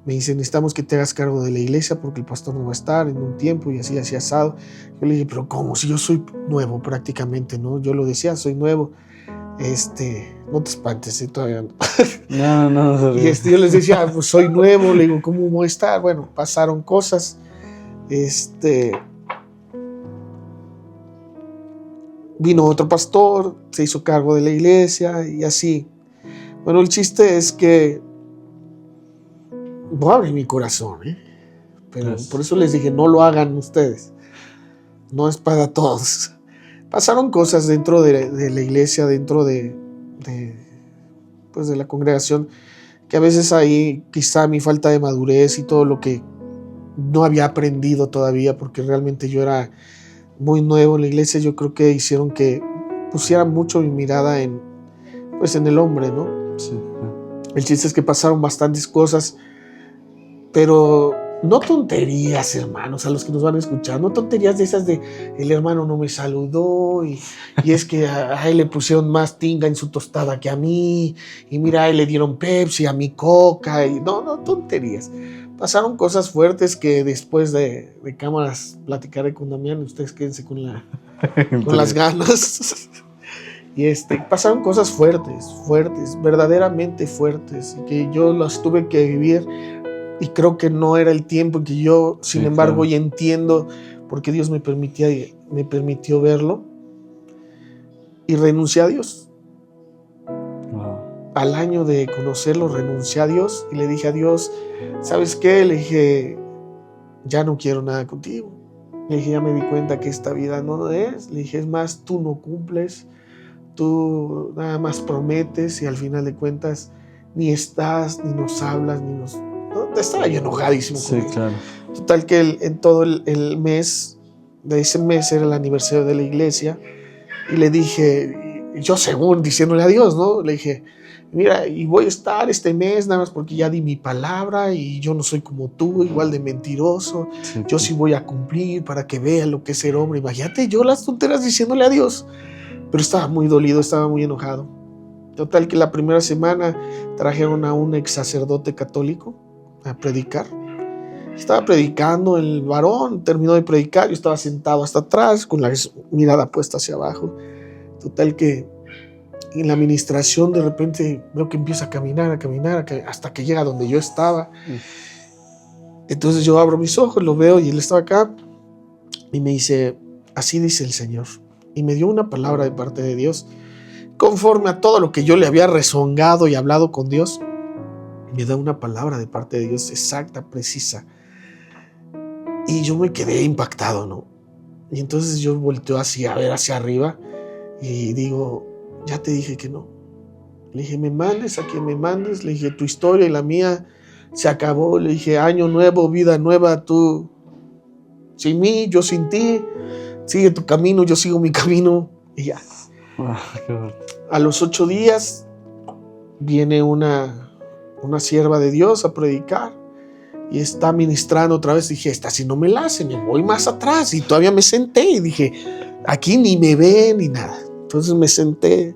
Me dicen, necesitamos que te hagas cargo de la iglesia porque el pastor no va a estar en un tiempo, y así asado. Yo le dije, pero ¿cómo? Si yo soy nuevo prácticamente, ¿no? Yo lo decía, soy nuevo. No te espantes, todavía no. No. Y yo les decía, pues soy nuevo, le digo, ¿cómo voy a estar? Bueno, pasaron cosas. Vino otro pastor, se hizo cargo de la iglesia y así. Bueno, el chiste es que no abre mi corazón, pero por eso les dije, no lo hagan ustedes. No es para todos. Pasaron cosas dentro de la iglesia, dentro de la congregación, que a veces ahí quizá mi falta de madurez y todo lo que no había aprendido todavía, porque realmente yo era muy nuevo en la iglesia, yo creo que hicieron que pusiera mucho mi mirada en el hombre, ¿no? Sí. El chiste es que pasaron bastantes cosas, pero no tonterías, hermanos, a los que nos van a escuchar, no tonterías de esas de el hermano no me saludó y es que a él le pusieron más tinga en su tostada que a mí, y mira, a él le dieron Pepsi, a mí Coca, y no tonterías. Pasaron cosas fuertes que después de cámaras platicaré con Damián, ustedes quédense con las ganas. Y pasaron cosas fuertes, verdaderamente fuertes, y que yo las tuve que vivir, y creo que no era el tiempo en que yo, sin embargo, claro, ya entiendo por qué Dios me permitió verlo, y renuncié a Dios. Al año de conocerlo, renuncié a Dios y le dije a Dios, ¿sabes qué? Le dije, ya no quiero nada contigo. Le dije, ya me di cuenta que esta vida no es. Le dije, es más, tú no cumples, tú nada más prometes y al final de cuentas ni estás, ni nos hablas, ni nos... ¿no? Estaba yo enojadísimo con él. Claro. Total que en todo el mes, de ese mes era el aniversario de la iglesia, y le dije, yo según diciéndole a Dios, ¿no? Le dije, mira, y voy a estar este mes nada más porque ya di mi palabra y yo no soy como tú, igual de mentiroso. Sí, yo sí voy a cumplir para que vean lo que es ser hombre. Imagínate, yo las tonteras diciéndole a Dios. Pero estaba muy dolido, estaba muy enojado. Total que la primera semana trajeron a un ex sacerdote católico a predicar. Estaba predicando, el varón terminó de predicar, yo estaba sentado hasta atrás con la mirada puesta hacia abajo. Total que en la administración de repente veo que empieza a caminar hasta que llega donde yo estaba. Entonces yo abro mis ojos, lo veo y él estaba acá y me dice, así dice el Señor. Y me dio una palabra de parte de Dios, conforme a todo lo que yo le había rezongado y hablado con Dios. Me da una palabra de parte de Dios exacta, precisa. Y yo me quedé impactado, ¿no? Y entonces yo volteo a ver hacia arriba y digo, ya te dije que no. Le dije, me mandes a quien me mandes. Le dije, tu historia y la mía se acabó. Le dije, año nuevo, vida nueva, tú sin mí, yo sin ti. Sigue tu camino, yo sigo mi camino. Y ya. Qué bueno. A los 8 días viene una sierva de Dios a predicar y está ministrando otra vez. Dije, esta si no me la hace, me voy más atrás. Y todavía me senté y dije, aquí ni me ven ni nada. Entonces me senté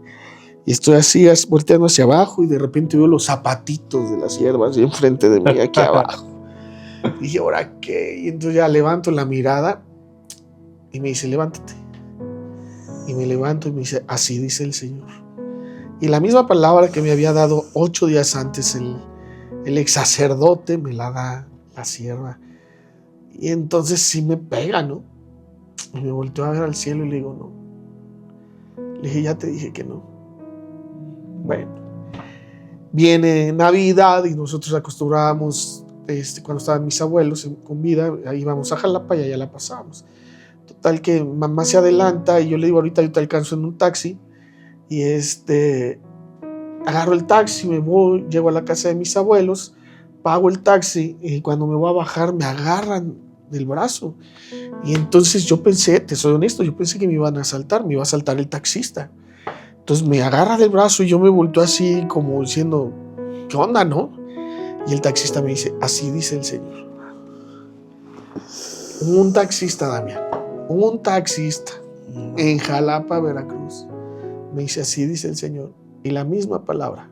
y estoy así volteando hacia abajo y de repente veo los zapatitos de la sierva así enfrente de mí, aquí abajo. Y dije, ¿ahora qué? Y entonces ya levanto la mirada y me dice, levántate. Y me levanto y me dice, así dice el Señor. Y la misma palabra que me había dado 8 días antes el ex sacerdote me la da la sierva. Y entonces sí me pega, ¿no? Y me volteo a ver al cielo y le digo, no. Le dije, ya te dije que no. Bueno, viene Navidad y nosotros acostumbrábamos, cuando estaban mis abuelos con vida, ahí íbamos a Jalapa y allá la pasábamos. Total que mamá se adelanta y yo le digo, ahorita yo te alcanzo en un taxi. Y agarro el taxi, me voy, llego a la casa de mis abuelos, pago el taxi y cuando me voy a bajar me agarran del brazo. Y entonces yo pensé, te soy honesto, yo pensé que me iban a asaltar, me iba a asaltar el taxista. Entonces me agarra del brazo y yo me volteo así como diciendo, ¿qué onda, no? Y el taxista me dice, así dice el Señor. Un taxista, Damián, un taxista en Jalapa, Veracruz, me dice, así dice el Señor. Y la misma palabra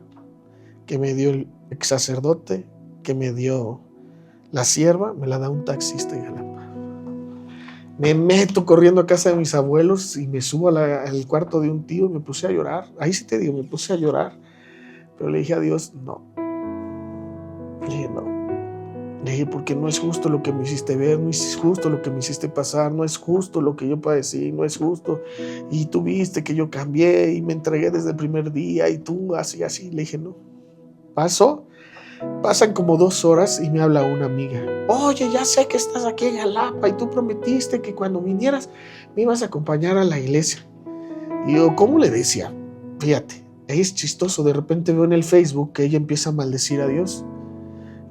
que me dio el ex sacerdote, que me dio la sierva, me la da un taxista en Jalapa. Me meto corriendo a casa de mis abuelos y me subo al cuarto de un tío y me puse a llorar. Ahí sí te digo, me puse a llorar. Pero le dije a Dios, no. Le dije, no. Le dije, porque no es justo lo que me hiciste ver, no es justo lo que me hiciste pasar, no es justo lo que yo padecí, no es justo. Y tú viste que yo cambié y me entregué desde el primer día y tú así, así. Le dije, no. Pasan como 2 horas y me habla una amiga. Oye, ya sé que estás aquí en Jalapa y tú prometiste que cuando vinieras me ibas a acompañar a la iglesia. Y yo, ¿cómo le decía? Fíjate, es chistoso. De repente veo en el Facebook que ella empieza a maldecir a Dios.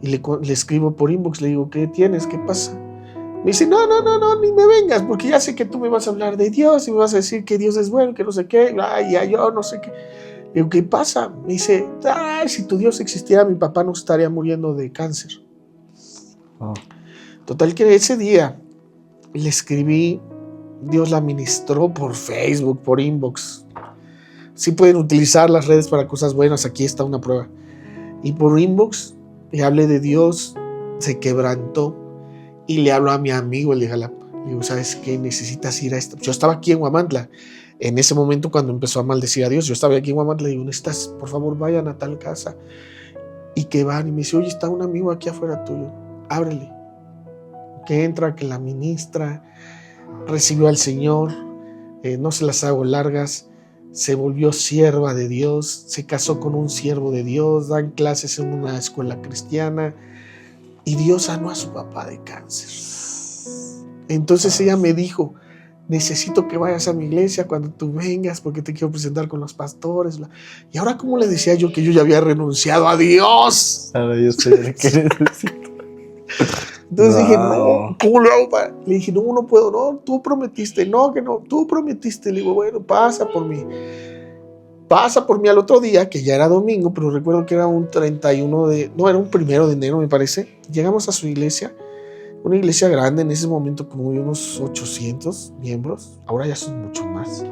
Y le escribo por inbox, le digo, ¿qué tienes? ¿Qué pasa? Me dice, no, ni me vengas, porque ya sé que tú me vas a hablar de Dios y me vas a decir que Dios es bueno, que no sé qué, ay, ya yo no sé qué. Le digo, ¿qué pasa? Me dice, ay, si tu Dios existiera, mi papá no estaría muriendo de cáncer. Oh. Total que ese día le escribí, Dios la ministró por Facebook, por inbox. Sí pueden utilizar las redes para cosas buenas, aquí está una prueba. Y por inbox le hablé de Dios, se quebrantó y le hablo a mi amigo, el de Jalapa. Le digo, ¿sabes qué? Necesitas ir a esto. Yo estaba aquí en Huamantla. En ese momento, cuando empezó a maldecir a Dios, yo estaba aquí en Huamantla. Le digo, necesitas, por favor, vayan a tal casa. Y que van. Y me dice, oye, está un amigo aquí afuera tuyo. Ábrele. Que entra, que la ministra. Recibió al Señor. No se las hago largas. Se volvió sierva de Dios. Se casó con un siervo de Dios. Dan clases en una escuela cristiana. Y Dios sanó a su papá de cáncer. Entonces ella me dijo, necesito que vayas a mi iglesia cuando tú vengas porque te quiero presentar con los pastores. Y ahora, ¿cómo le decía yo que yo ya había renunciado a Dios? Ahora yo sé qué necesito. Entonces dije, no, ¿cómo lo hago? Le dije, no puedo, no, tú prometiste, no, que no, tú prometiste. Le digo, bueno, pasa por mí al otro día, que ya era domingo, pero recuerdo que era un 1 de enero, me parece. Llegamos a su iglesia, una iglesia grande, en ese momento como unos 800 miembros, ahora ya son mucho más.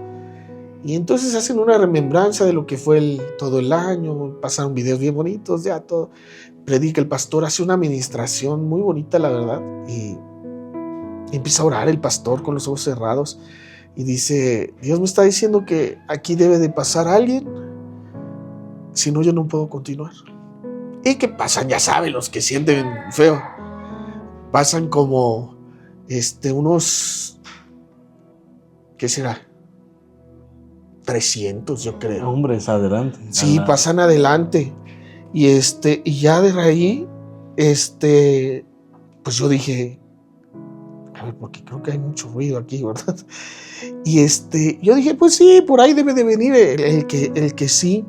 Y entonces hacen una remembranza de lo que fue todo el año, pasaron videos bien bonitos, ya todo. Predica el pastor, hace una administración muy bonita, la verdad, y empieza a orar el pastor con los ojos cerrados. Y dice, Dios me está diciendo que aquí debe de pasar alguien, si no yo no puedo continuar. ¿Y qué pasan? Ya saben, los que sienten feo. Pasan como unos, ¿qué será? 300, yo creo. Hombres, adelante. Sí, pasan adelante. Y ya de ahí, pues yo dije, a ver, porque creo que hay mucho ruido aquí, ¿verdad? Y yo dije, pues sí, por ahí debe de venir el que sí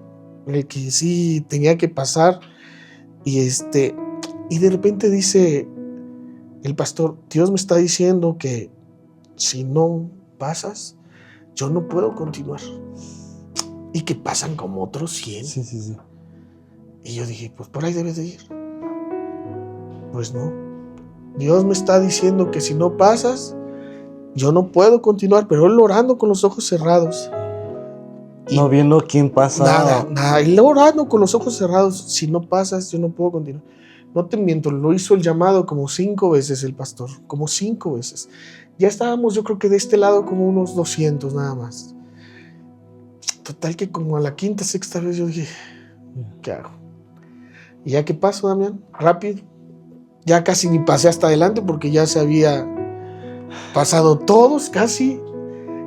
tenía que pasar. Y de repente dice el pastor, Dios me está diciendo que si no pasas, yo no puedo continuar. Y que pasan como otros 100. Sí. Y yo dije, pues por ahí debes de ir. Pues no. Dios me está diciendo que si no pasas, yo no puedo continuar, pero él orando con los ojos cerrados. Y no viendo quién pasa. Nada, él orando con los ojos cerrados, si no pasas, yo no puedo continuar. No te miento, lo hizo el llamado como 5 veces el pastor, como 5 veces. Ya estábamos, yo creo que de este lado como unos 200 nada más. Total que como a la 5ª, 6ª vez yo dije, ¿qué hago? ¿Y ya qué pasó, Damián? Rápido. Ya casi ni pasé hasta adelante porque ya se había pasado todos casi.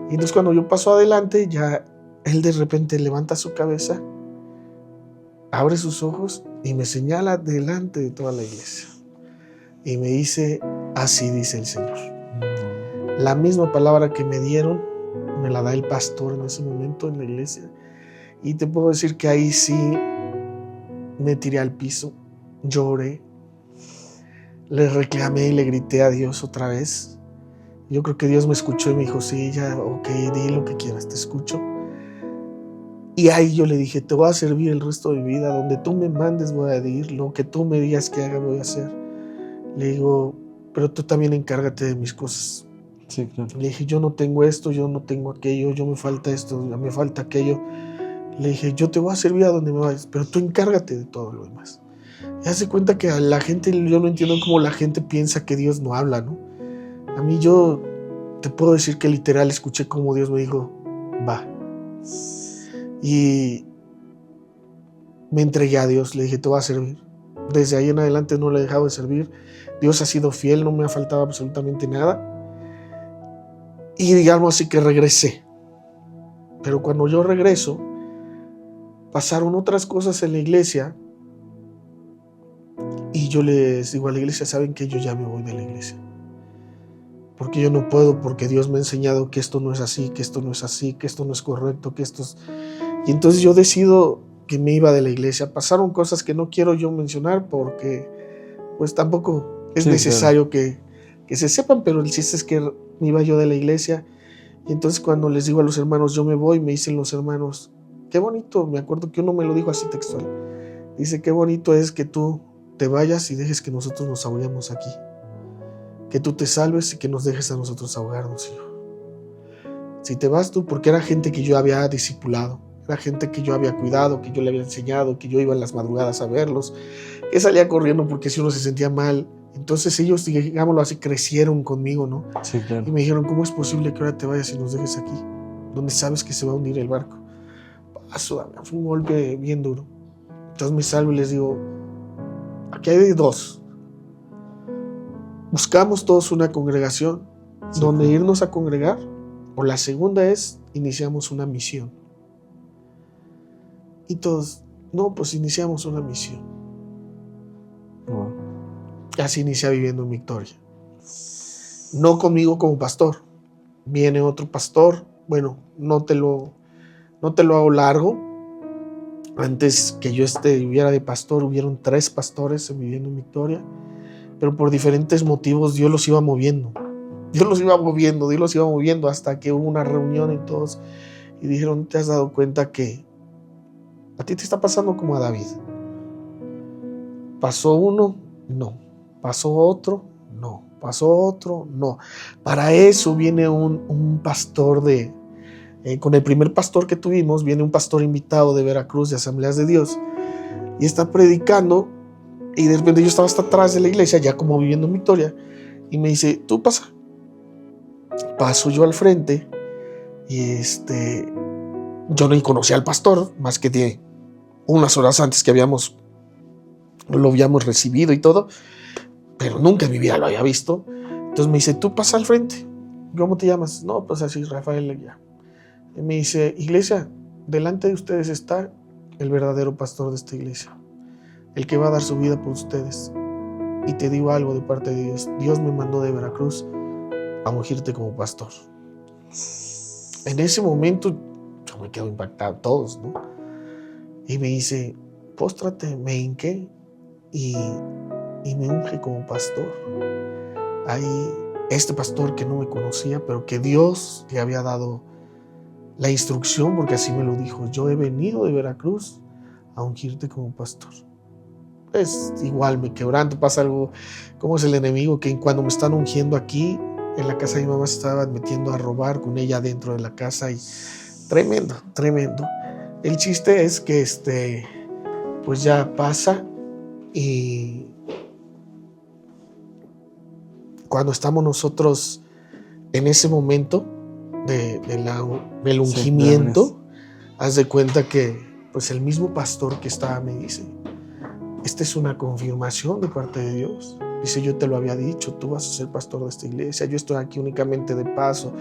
Y entonces cuando yo paso adelante, ya él de repente levanta su cabeza, abre sus ojos y me señala delante de toda la iglesia. Y me dice, así dice el Señor. La misma palabra que me dieron, me la da el pastor en ese momento en la iglesia. Y te puedo decir que ahí sí me tiré al piso, lloré, le reclamé y le grité a Dios otra vez. Yo creo que Dios me escuchó y me dijo, sí, ya, ok, di lo que quieras, te escucho. Y ahí yo le dije, te voy a servir el resto de mi vida, donde tú me mandes voy a ir, lo que tú me digas que haga voy a hacer. Le digo, pero tú también encárgate de mis cosas. Sí, claro. Le dije, yo no tengo esto, yo no tengo aquello, yo me falta esto, me falta aquello. Le dije, yo te voy a servir a donde me vayas, pero tú encárgate de todo lo demás. Y hace cuenta que a la gente, yo no entiendo cómo la gente piensa que Dios no habla, ¿no? A mí yo te puedo decir que literal escuché como Dios me dijo, va. Y me entregué a Dios, le dije, te voy a servir. Desde ahí en adelante no le he dejado de servir. Dios ha sido fiel, no me ha faltado absolutamente nada. Y digamos así que regresé. Pero cuando yo regreso, pasaron otras cosas en la iglesia. Y yo les digo a la iglesia, saben que yo ya me voy de la iglesia. Porque yo no puedo, porque Dios me ha enseñado que esto no es así, que esto no es así, que esto no es correcto, que esto es... Y entonces yo decido que me iba de la iglesia. Pasaron cosas que no quiero yo mencionar porque pues tampoco es necesario que se sepan, pero el chiste es que me iba yo de la iglesia. Y entonces cuando les digo a los hermanos, yo me voy, me dicen los hermanos, qué bonito, me acuerdo que uno me lo dijo así textual. Dice, qué bonito es que tú te vayas y dejes que nosotros nos ahoguemos aquí. Que tú te salves y que nos dejes a nosotros ahogarnos, hijo. Si te vas tú, porque era gente que yo había discipulado, era gente que yo había cuidado, que yo le había enseñado, que yo iba en las madrugadas a verlos, que salía corriendo porque si uno se sentía mal. Entonces ellos, digámoslo así, crecieron conmigo, ¿no? Sí, claro. Y me dijeron, ¿cómo es posible que ahora te vayas y nos dejes aquí? Donde sabes que se va a hundir el barco. Fue un golpe bien duro. Entonces me salvo y les digo, aquí hay 2. Buscamos todos una congregación donde irnos a congregar, o la segunda es, iniciamos una misión. Y todos, no, pues iniciamos una misión. Wow. Así inicié Viviendo en Victoria. No conmigo como pastor. Viene otro pastor. Bueno, no te lo hago largo. Antes que yo viviera de pastor, hubieron 3 pastores en Viviendo en Victoria. Pero por diferentes motivos Dios los iba moviendo. Dios los iba moviendo hasta que hubo una reunión en todos. Y dijeron, ¿te has dado cuenta que a ti te está pasando como a David? Pasó uno, no. Pasó otro, no. Pasó otro, no. Para eso viene un pastor con el primer pastor que tuvimos, viene un pastor invitado de Veracruz, de Asambleas de Dios, y está predicando, y de repente yo estaba hasta atrás de la iglesia, ya como Viviendo en Victoria, y me dice, tú pasa. Paso yo al frente, y yo no conocía al pastor, más que de unas horas antes que lo habíamos recibido y todo, pero nunca en mi vida lo había visto. Entonces me dice, tú pasa al frente. ¿Cómo te llamas? No, pues así, Rafael. Ya. Y me dice, iglesia, delante de ustedes está el verdadero pastor de esta iglesia, el que va a dar su vida por ustedes. Y te digo algo de parte de Dios. Dios me mandó de Veracruz a ungirte como pastor. En ese momento yo me quedo impactado, todos, ¿no? Y me dice, póstrate, me hinqué y me unge como pastor. Ahí este pastor que no me conocía, pero que Dios le había dado la instrucción, porque así me lo dijo, yo he venido de Veracruz a ungirte como pastor. es igual, me quebranto, pasa algo, como es el enemigo, que cuando me están ungiendo aquí, en la casa de mi mamá se estaban metiendo a robar con ella dentro de la casa y tremendo, tremendo. El chiste es que pues ya pasa y cuando estamos nosotros en ese momento del ungimiento, sí, haz de cuenta que pues el mismo pastor que estaba me dice, esta es una confirmación de parte de Dios. Dice, yo te lo había dicho, tú vas a ser pastor de esta iglesia, yo estoy aquí únicamente de paso.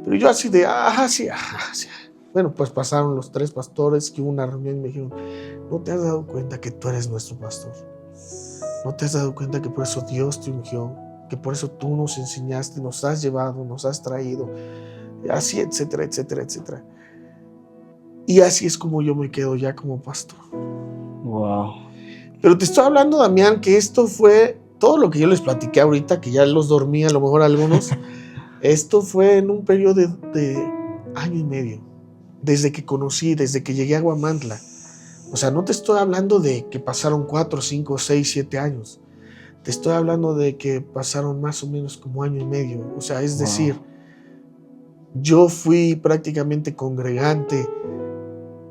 Pero yo así de, sí. Bueno, pues pasaron los 3 pastores, que hubo una reunión y me dijeron, ¿no te has dado cuenta que tú eres nuestro pastor? ¿No te has dado cuenta que por eso Dios te ungió? Que por eso tú nos enseñaste, nos has llevado, nos has traído, así, etcétera, etcétera, etcétera. Y así es como yo me quedo ya como pastor. Wow. Pero te estoy hablando, Damián, que esto fue todo lo que yo les platiqué ahorita, que ya los dormí a lo mejor algunos. Esto fue en un periodo de año y medio, desde que llegué a Huamantla. O sea, no te estoy hablando de que pasaron 4, 5, 6, 7 años. Te estoy hablando de que pasaron más o menos como año y medio. O sea, es decir, yo fui prácticamente congregante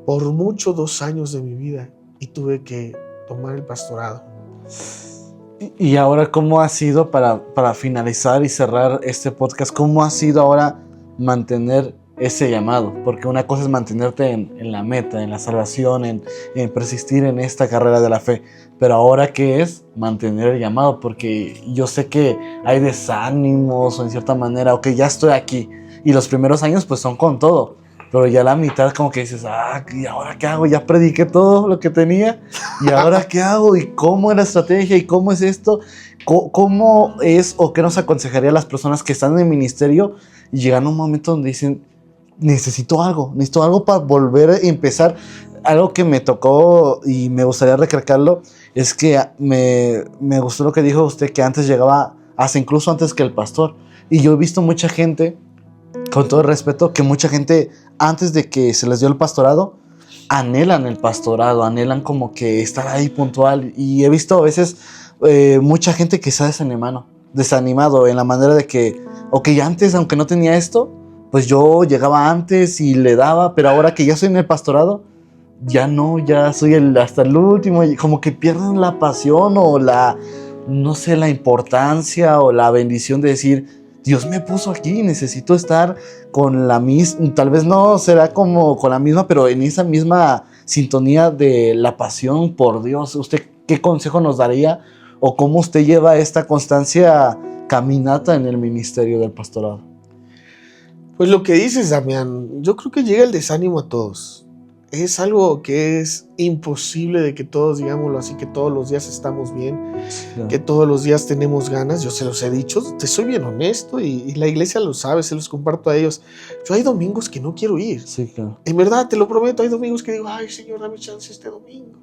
por mucho 2 años de mi vida y tuve que tomar el pastorado. Y ahora, ¿cómo ha sido para finalizar y cerrar este podcast? ¿Cómo ha sido ahora mantener ese llamado? Porque una cosa es mantenerte en la meta, en la salvación, en persistir en esta carrera de la fe. Pero ahora, ¿qué es mantener el llamado? Porque yo sé que hay desánimos o en cierta manera, ok, ya estoy aquí. Y los primeros años pues son con todo. Pero ya la mitad como que dices, ¿y ahora qué hago? Ya prediqué todo lo que tenía. ¿Y ahora qué hago? ¿Y cómo es la estrategia? ¿Y cómo es esto? ¿Cómo es o qué nos aconsejaría a las personas que están en el ministerio y llegan a un momento donde dicen, necesito algo para volver a empezar? Algo que me tocó y me gustaría recalcarlo es que me gustó lo que dijo usted, que antes llegaba hasta incluso antes que el pastor. Y yo he visto mucha gente, con todo el respeto, que mucha gente antes de que se les dio el pastorado, anhelan el pastorado, anhelan como que estar ahí puntual. Y he visto a veces mucha gente que está desanimado en la manera de que, ok, antes, aunque no tenía esto, pues yo llegaba antes y le daba, pero ahora que ya soy en el pastorado, ya no, ya soy hasta el último, y como que pierden la pasión o la importancia o la bendición de decir, Dios me puso aquí, necesito estar con la misma, tal vez no será como con la misma, pero en esa misma sintonía de la pasión por Dios. ¿Usted qué consejo nos daría o cómo usted lleva esta constancia caminata en el ministerio del pastorado? Pues lo que dices, Damián, yo creo que llega el desánimo a todos. Es algo que es imposible de que todos, digámoslo así, que todos los días estamos bien, sí, que todos los días tenemos ganas. Yo se los he dicho, te soy bien honesto y la iglesia lo sabe, se los comparto a ellos. Yo hay domingos que no quiero ir. Sí, claro. En verdad, te lo prometo, hay domingos que digo, ay, Señor, dame chance este domingo.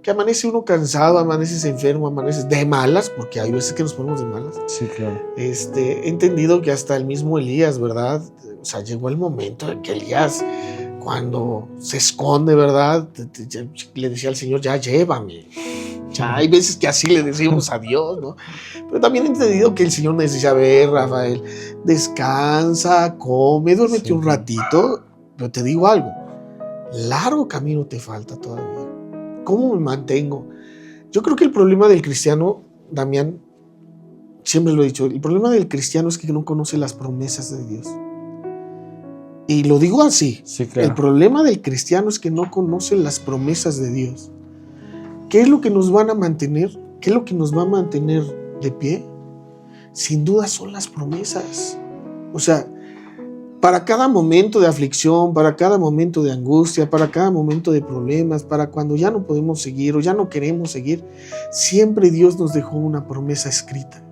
Que amanece uno cansado, amaneces enfermo, amaneces de malas, porque hay veces que nos ponemos de malas. Sí, claro. He entendido que hasta el mismo Elías, ¿verdad? O sea, llegó el momento en que Elías, cuando se esconde, ¿verdad? Le decía al Señor, ya llévame. Ya hay veces que así le decimos a Dios, ¿no? Pero también he entendido que el Señor nos decía, a ver, Rafael, descansa, come, duérmete un ratito. Pero te digo algo, largo camino te falta todavía. ¿Cómo me mantengo? Yo creo que el problema del cristiano, Damián, siempre lo he dicho, el problema del cristiano es que no conoce las promesas de Dios. Y lo digo así, sí, claro. El problema del cristiano es que no conoce las promesas de Dios. ¿Qué es lo que nos van a mantener? ¿Qué es lo que nos va a mantener de pie? Sin duda son las promesas. O sea, para cada momento de aflicción, para cada momento de angustia, para cada momento de problemas, para cuando ya no podemos seguir o ya no queremos seguir, siempre Dios nos dejó una promesa escrita.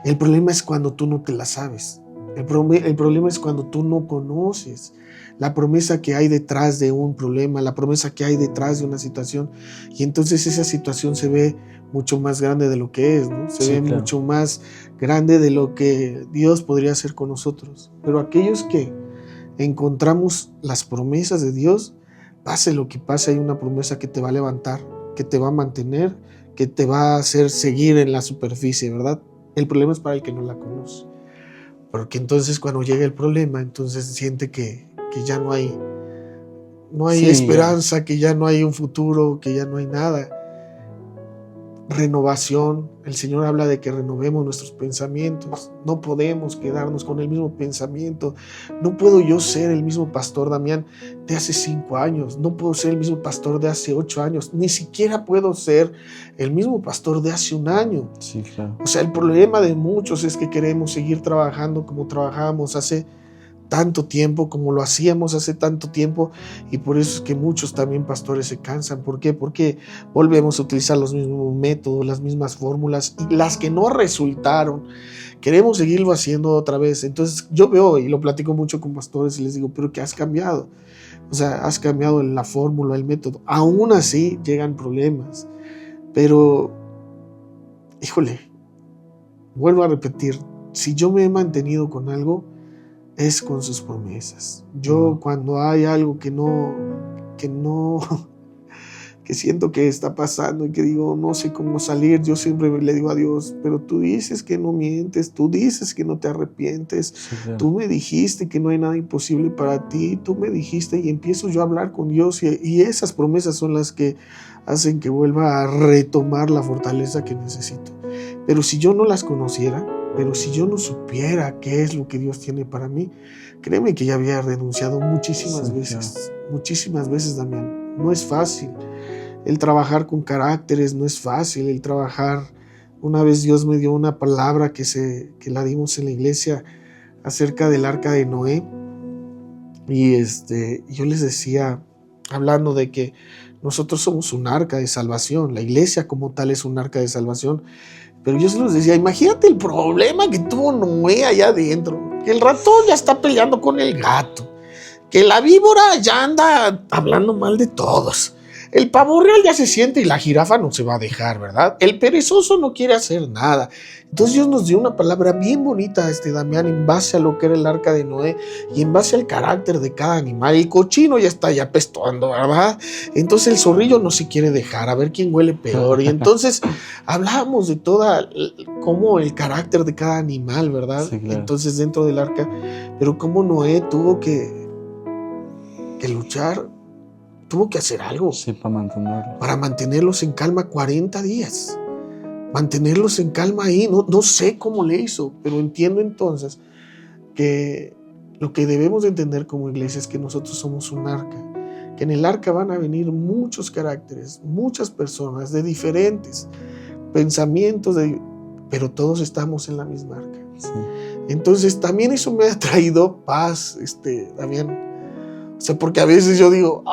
El problema es cuando tú no te la sabes. El problema es cuando tú no conoces la promesa que hay detrás de un problema, la promesa que hay detrás de una situación, y entonces esa situación se ve mucho más grande de lo que es, ¿no? Se ve claro, mucho más grande de lo que Dios podría hacer con nosotros. Pero aquellos que encontramos las promesas de Dios, pase lo que pase, hay una promesa que te va a levantar, que te va a mantener, que te va a hacer seguir en la superficie, ¿verdad? El problema es para el que no la conoce. Porque entonces cuando llega el problema, entonces siente que ya no hay Sí, esperanza, que ya no hay un futuro, que ya no hay nada. Renovación, el Señor habla de que renovemos nuestros pensamientos. No podemos quedarnos con el mismo pensamiento. No puedo yo ser el mismo pastor Damián de hace 5 años, no puedo ser el mismo pastor de hace 8 años, ni siquiera puedo ser el mismo pastor de hace 1 año. sí, claro. O sea, el problema de muchos es que queremos seguir trabajando como trabajábamos hace tanto tiempo, como lo hacíamos hace tanto tiempo, y por eso es que muchos también pastores se cansan. ¿Por qué? Porque volvemos a utilizar los mismos métodos, las mismas fórmulas, y las que no resultaron queremos seguirlo haciendo otra vez. Entonces yo veo y lo platico mucho con pastores y les digo, pero ¿qué has cambiado? O sea, has cambiado la fórmula, el método. Aún así llegan problemas, pero híjole, vuelvo a repetir, si yo me he mantenido con algo, es con sus promesas. Yo cuando hay algo que siento que está pasando y que digo, no sé cómo salir, yo siempre le digo a Dios, pero tú dices que no mientes, tú dices que no te arrepientes, Sí, claro. tú me dijiste que no hay nada imposible para ti, tú me dijiste, y empiezo yo a hablar con Dios, y esas promesas son las que hacen que vuelva a retomar la fortaleza que necesito. Pero si yo no las conociera, pero si yo no supiera qué es lo que Dios tiene para mí, créeme que ya había renunciado muchísimas veces, Damián. No es fácil. El trabajar con caracteres no es fácil. El trabajar, una vez Dios me dio una palabra que la dimos en la iglesia acerca del arca de Noé. Y yo les decía, hablando de que nosotros somos un arca de salvación, la iglesia como tal es un arca de salvación. Pero yo se los decía, imagínate el problema que tuvo Noé allá adentro, que el ratón ya está peleando con el gato, que la víbora ya anda hablando mal de todos, el pavo real ya se siente y la jirafa no se va a dejar, ¿verdad? El perezoso no quiere hacer nada. Entonces Dios nos dio una palabra bien bonita, Damián, en base a lo que era el arca de Noé y en base al carácter de cada animal. El cochino ya está ya pestoando, ¿verdad? Entonces el zorrillo no se quiere dejar, a ver quién huele peor. Y entonces hablábamos de cómo el carácter de cada animal, ¿verdad? Sí, claro. Entonces dentro del arca, pero cómo Noé tuvo que luchar, tuvo que hacer algo. Sí, para mantenerlos en calma 40 días. Mantenerlos en calma ahí. No sé cómo le hizo, pero entiendo entonces que lo que debemos de entender como iglesia es que nosotros somos un arca. Que en el arca van a venir muchos caracteres, muchas personas de diferentes pensamientos, pero todos estamos en la misma arca. Sí. Entonces también eso me ha traído paz, Damián. O sea, porque a veces yo digo,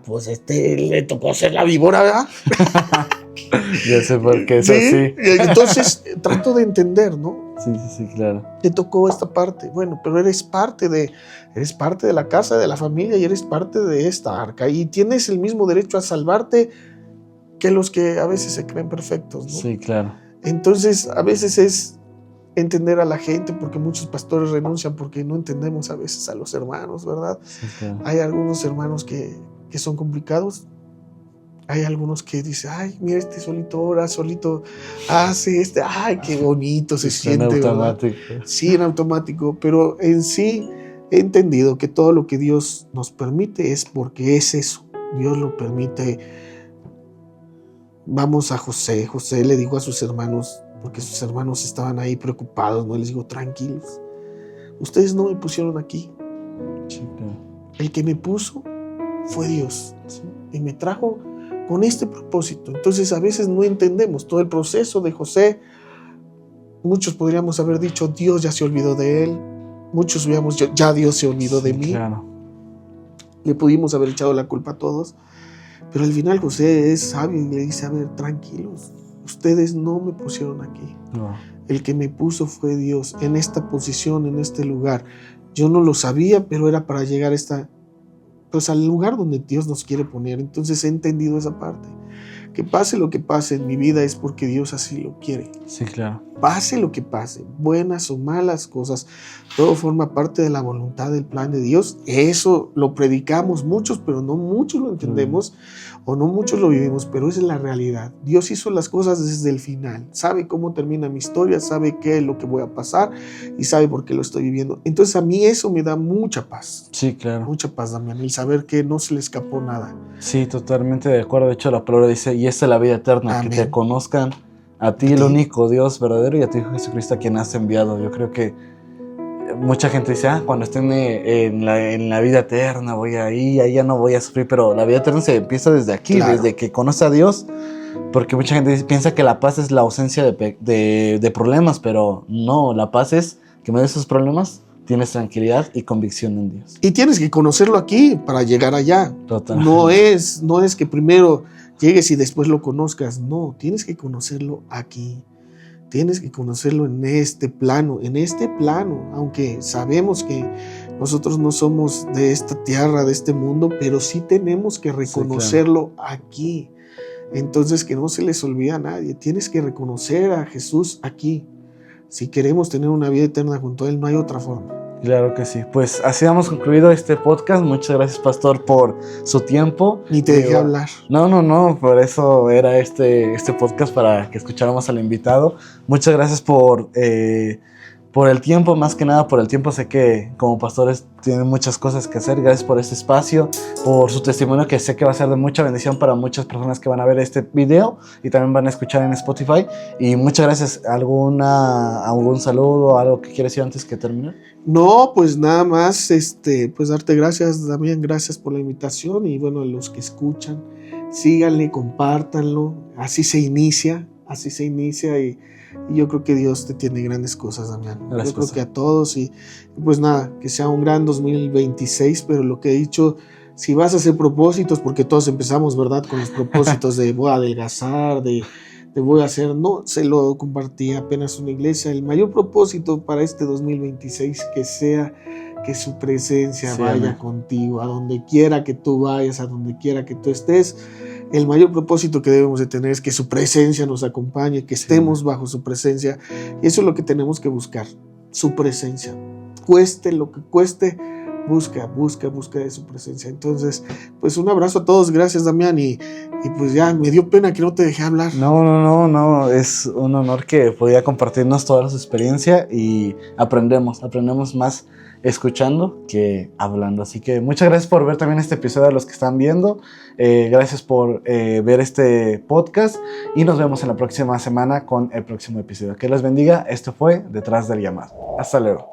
pues le tocó ser la víbora, ¿verdad? Ya sé por qué es ¿Sí? así. Entonces trato de entender, ¿no? Sí, claro. Te tocó esta parte. Bueno, pero eres parte de la casa, de la familia, y eres parte de esta arca. Y tienes el mismo derecho a salvarte que los que a veces se creen perfectos, ¿no? Sí, claro. Entonces, a veces es entender a la gente, porque muchos pastores renuncian porque no entendemos a veces a los hermanos, ¿verdad? Sí, claro. Hay algunos hermanos que son complicados. Hay algunos que dicen, ay, mira, solito ora, solito hace ay, qué bonito se siente, en automático. ¿verdad? Sí, en automático, pero en sí he entendido que todo lo que Dios nos permite es porque es eso. Dios lo permite. Vamos a José. José le dijo a sus hermanos, porque sus hermanos estaban ahí preocupados, ¿no? Les digo, tranquilos, ustedes no me pusieron aquí. Sí, claro. El que me puso fue Dios. Sí. Y me trajo con este propósito. Entonces a veces no entendemos todo el proceso de José. Muchos podríamos haber dicho, Dios ya se olvidó de él. Muchos hubiéramos, ya Dios se olvidó de mí. Claro. Le pudimos haber echado la culpa a todos. Pero al final José es sabio y le dice, a ver, tranquilos, ustedes no me pusieron aquí. No. El que me puso fue Dios en esta posición, en este lugar. Yo no lo sabía, pero era para llegar al lugar donde Dios nos quiere poner. Entonces he entendido esa parte. Que pase lo que pase en mi vida es porque Dios así lo quiere. Sí, claro. Pase lo que pase, buenas o malas cosas, todo forma parte de la voluntad del plan de Dios. Eso lo predicamos muchos, pero no muchos lo entendemos. o no muchos lo vivimos, pero esa es la realidad. Dios hizo las cosas desde el final, sabe cómo termina mi historia, sabe qué es lo que voy a pasar y sabe por qué lo estoy viviendo. Entonces a mí eso me da mucha paz. Sí, claro. Mucha paz, Damián, el saber que no se le escapó nada. Sí, totalmente de acuerdo. De hecho, la palabra dice, y esta es la vida eterna, Amén. que te conozcan a ti, el único Dios verdadero, y a tu Hijo Jesucristo, a quien has enviado. Yo creo que mucha gente dice, cuando esté en la vida eterna voy ahí ya no voy a sufrir, pero la vida eterna se empieza desde aquí, Claro. desde que conoce a Dios, porque mucha gente piensa que la paz es la ausencia de problemas, pero no, la paz es que en medio de esos problemas tienes tranquilidad y convicción en Dios. Y tienes que conocerlo aquí para llegar allá. Total. No es que primero llegues y después lo conozcas. No, tienes que conocerlo aquí. Tienes que conocerlo en este plano, aunque sabemos que nosotros no somos de esta tierra, de este mundo, pero sí tenemos que reconocerlo aquí. Entonces, que no se les olvide a nadie, tienes que reconocer a Jesús aquí. Si queremos tener una vida eterna junto a Él, no hay otra forma. Claro que sí. Pues así hemos concluido este podcast. Muchas gracias, pastor, por su tiempo. Ni te dejé hablar. No, por eso era este podcast, para que escucháramos al invitado. Muchas gracias por el tiempo, más que nada por el tiempo. Sé que como pastores tienen muchas cosas que hacer. Gracias por este espacio, por su testimonio, que sé que va a ser de mucha bendición para muchas personas que van a ver este video y también van a escuchar en Spotify. Y muchas gracias. ¿Algún saludo, algo que quieres decir antes que termine? No, pues nada más, pues darte gracias, Damián, gracias por la invitación, y bueno, a los que escuchan, síganle, compártanlo, así se inicia, y yo creo que Dios te tiene grandes cosas, Damián. Gracias, yo creo que a todos, y pues nada, que sea un gran 2026, pero lo que he dicho, si vas a hacer propósitos, porque todos empezamos, ¿verdad?, con los propósitos de voy a adelgazar, de voy a hacer, no, se lo compartí apenas una iglesia, el mayor propósito para este 2026 que sea que su presencia vaya contigo, a donde quiera que tú vayas, a donde quiera que tú estés. El mayor propósito que debemos de tener es que su presencia nos acompañe, que estemos bajo su presencia, y eso es lo que tenemos que buscar, su presencia, cueste lo que cueste. Busca de su presencia. Entonces, pues un abrazo a todos, gracias, Damián, y pues ya me dio pena que no te dejé hablar. No, es un honor que podía compartirnos toda su experiencia, y aprendemos más escuchando que hablando. Así que muchas gracias por ver también este episodio, a los que están viendo. Gracias por ver este podcast, y nos vemos en la próxima semana con el próximo episodio. Que les bendiga. Esto fue Detrás del Llamado. Hasta luego.